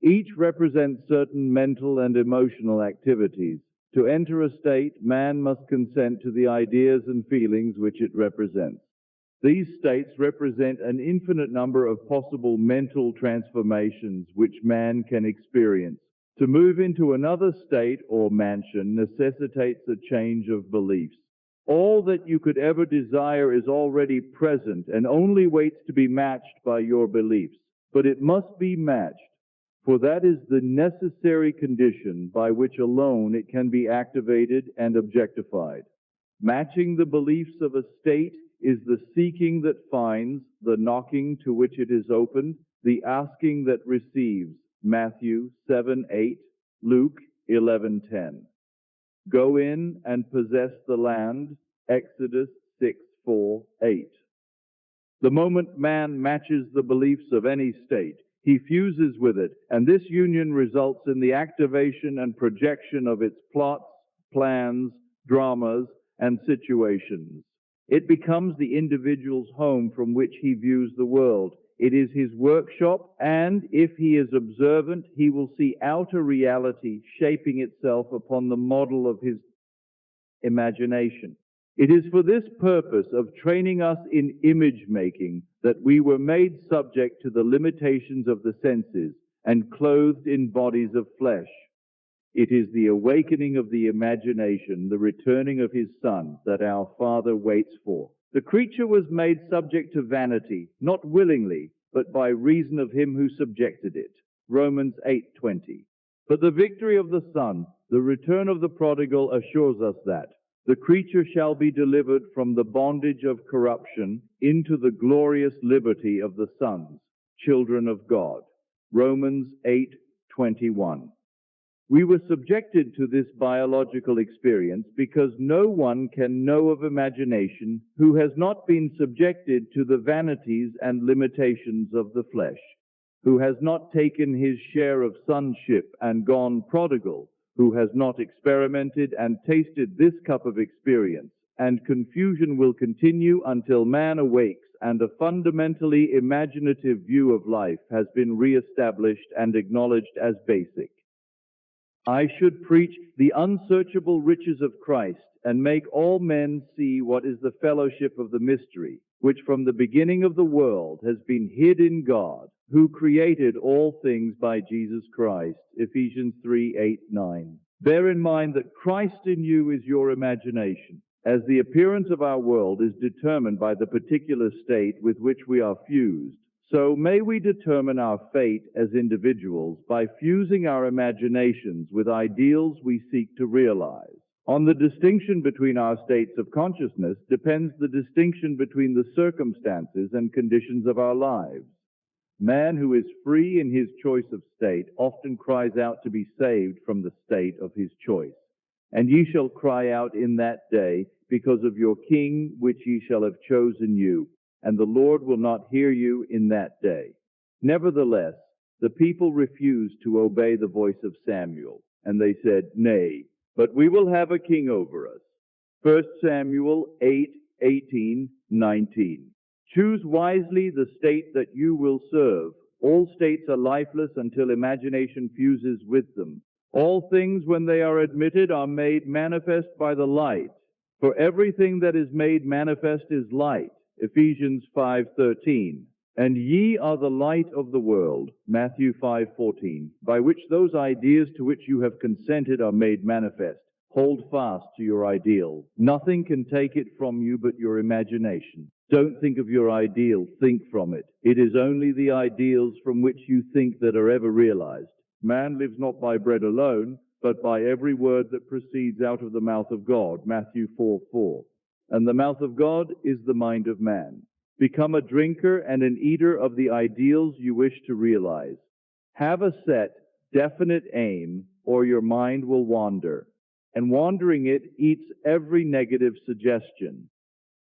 Each represents certain mental and emotional activities. To enter a state, man must consent to the ideas and feelings which it represents. These states represent an infinite number of possible mental transformations which man can experience. To move into another state or mansion necessitates a change of beliefs. All that you could ever desire is already present and only waits to be matched by your beliefs. But it must be matched, for that is the necessary condition by which alone it can be activated and objectified. Matching the beliefs of a state is the seeking that finds, the knocking to which it is opened, the asking that receives. Matthew 7:8, Luke 11:10. Go in and possess the land. Exodus 6:4-8. The moment man matches the beliefs of any state, he fuses with it, and this union results in the activation and projection of its plots, plans, dramas, and situations. It becomes the individual's home from which he views the world. It is his workshop, and if he is observant, he will see outer reality shaping itself upon the model of his imagination. It is for this purpose of training us in image making that we were made subject to the limitations of the senses and clothed in bodies of flesh. It is the awakening of the imagination, the returning of his Son, that our Father waits for. The creature was made subject to vanity, not willingly, but by reason of him who subjected it. Romans 8:20. But the victory of the Son, the return of the prodigal, assures us that the creature shall be delivered from the bondage of corruption into the glorious liberty of the sons, children of God. Romans 8:21. We were subjected to this biological experience because no one can know of imagination who has not been subjected to the vanities and limitations of the flesh, who has not taken his share of sonship and gone prodigal, who has not experimented and tasted this cup of experience, and confusion will continue until man awakes and a fundamentally imaginative view of life has been reestablished and acknowledged as basic. I should preach the unsearchable riches of Christ and make all men see what is the fellowship of the mystery, which from the beginning of the world has been hid in God, who created all things by Jesus Christ. Ephesians 3:8-9. Bear in mind that Christ in you is your imagination, as the appearance of our world is determined by the particular state with which we are fused. So may we determine our fate as individuals by fusing our imaginations with ideals we seek to realize. On the distinction between our states of consciousness depends the distinction between the circumstances and conditions of our lives. Man who is free in his choice of state often cries out to be saved from the state of his choice. And ye shall cry out in that day, because of your king which ye shall have chosen you. And the Lord will not hear you in that day. Nevertheless, the people refused to obey the voice of Samuel, and they said, Nay, but we will have a king over us. 1 Samuel 8:18-19. Choose wisely the state that you will serve. All states are lifeless until imagination fuses with them. All things, when they are admitted, are made manifest by the light. For everything that is made manifest is light. Ephesians 5:13. And ye are the light of the world. Matthew 5:14. By which those ideas to which you have consented are made manifest. Hold fast to your ideal. Nothing can take it from you but your imagination. Don't think of your ideal, think from it. It is only the ideals from which you think that are ever realized. Man lives not by bread alone, but by every word that proceeds out of the mouth of God. Matthew 4:4. And the mouth of God is the mind of man. Become a drinker and an eater of the ideals you wish to realize. Have a set, definite aim, or your mind will wander. And wandering it eats every negative suggestion.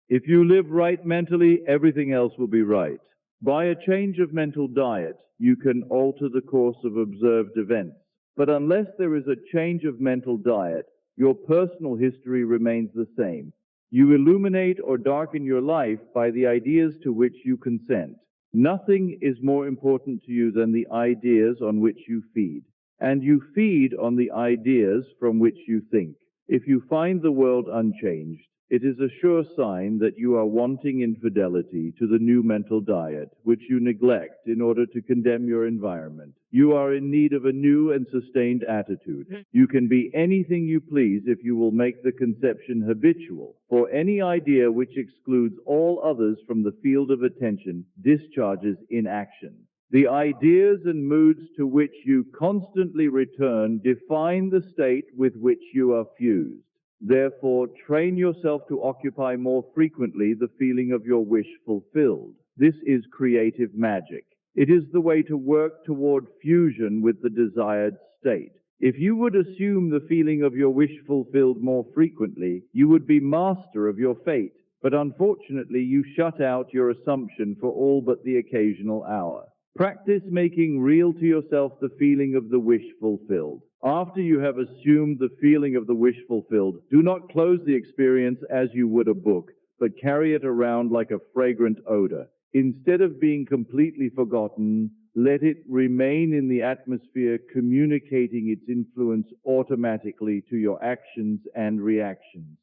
If you live right mentally, everything else will be right. By a change of mental diet, you can alter the course of observed events. But unless there is a change of mental diet, your personal history remains the same. You illuminate or darken your life by the ideas to which you consent. Nothing is more important to you than the ideas on which you feed. And you feed on the ideas from which you think. If you find the world unchanged, it is a sure sign that you are wanting in fidelity to the new mental diet, which you neglect in order to condemn your environment. You are in need of a new and sustained attitude. You can be anything you please if you will make the conception habitual, for any idea which excludes all others from the field of attention discharges inaction. The ideas and moods to which you constantly return define the state with which you are fused. Therefore, train yourself to occupy more frequently the feeling of your wish fulfilled. This is creative magic. It is the way to work toward fusion with the desired state. If you would assume the feeling of your wish fulfilled more frequently, you would be master of your fate. But unfortunately, you shut out your assumption for all but the occasional hour. Practice making real to yourself the feeling of the wish fulfilled. After you have assumed the feeling of the wish fulfilled, do not close the experience as you would a book, but carry it around like a fragrant odor. Instead of being completely forgotten, let it remain in the atmosphere, communicating its influence automatically to your actions and reactions.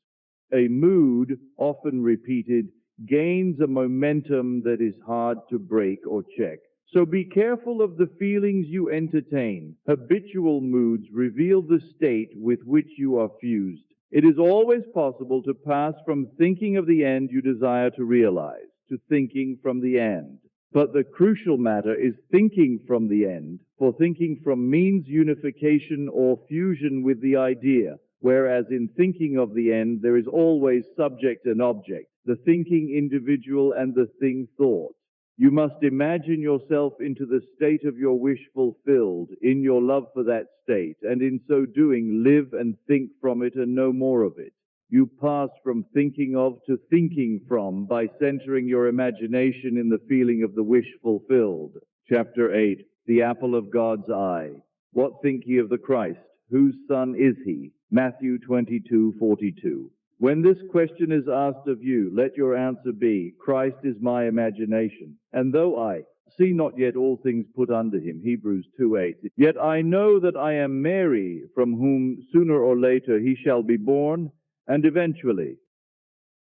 A mood, often repeated, gains a momentum that is hard to break or check. So be careful of the feelings you entertain. Habitual moods reveal the state with which you are fused. It is always possible to pass from thinking of the end you desire to realize to thinking from the end. But the crucial matter is thinking from the end, for thinking from means unification or fusion with the idea, whereas in thinking of the end there is always subject and object, the thinking individual and the thing thought. You must imagine yourself into the state of your wish fulfilled, in your love for that state, and in so doing live and think from it and no more of it. You pass from thinking of to thinking from by centering your imagination in the feeling of the wish fulfilled. Chapter 8, The Apple of God's Eye. What think ye of the Christ? Whose son is he? Matthew 22:42. When this question is asked of you, let your answer be, Christ is my imagination. And though I see not yet all things put under him, Hebrews 2:8, yet I know that I am Mary, from whom sooner or later he shall be born, and eventually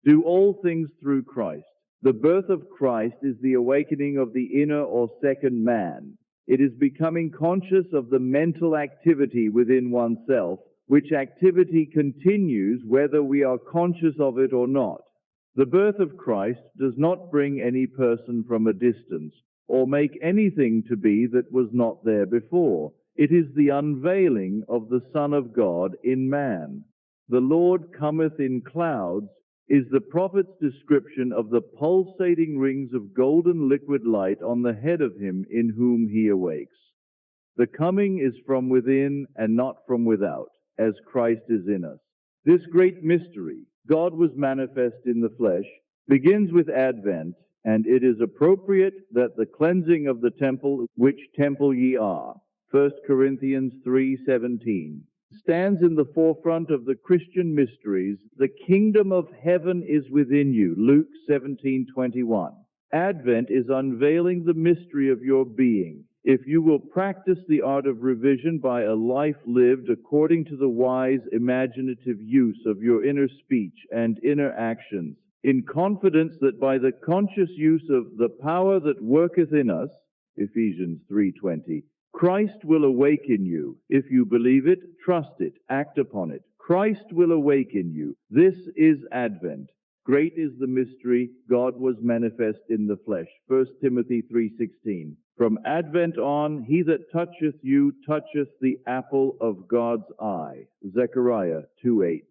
do all things through Christ. The birth of Christ is the awakening of the inner or second man. It is becoming conscious of the mental activity within oneself, which activity continues whether we are conscious of it or not. The birth of Christ does not bring any person from a distance, or make anything to be that was not there before. It is the unveiling of the Son of God in man. The Lord cometh in clouds is the prophet's description of the pulsating rings of golden liquid light on the head of him in whom he awakes. The coming is from within and not from without, as Christ is in us. This great mystery, God was manifest in the flesh, begins with Advent, and it is appropriate that the cleansing of the temple, which temple ye are, 1 Corinthians 3:17, stands in the forefront of the Christian mysteries. The kingdom of heaven is within you, Luke 17:21. Advent is unveiling the mystery of your being. If you will practice the art of revision by a life lived according to the wise, imaginative use of your inner speech and inner actions, in confidence that by the conscious use of the power that worketh in us, Ephesians 3:20, Christ will awaken you. If you believe it, trust it, act upon it. Christ will awaken you. This is Advent. Great is the mystery, God was manifest in the flesh. 1 Timothy 3:16. From Advent on, he that toucheth you toucheth the apple of God's eye. Zechariah 2:8.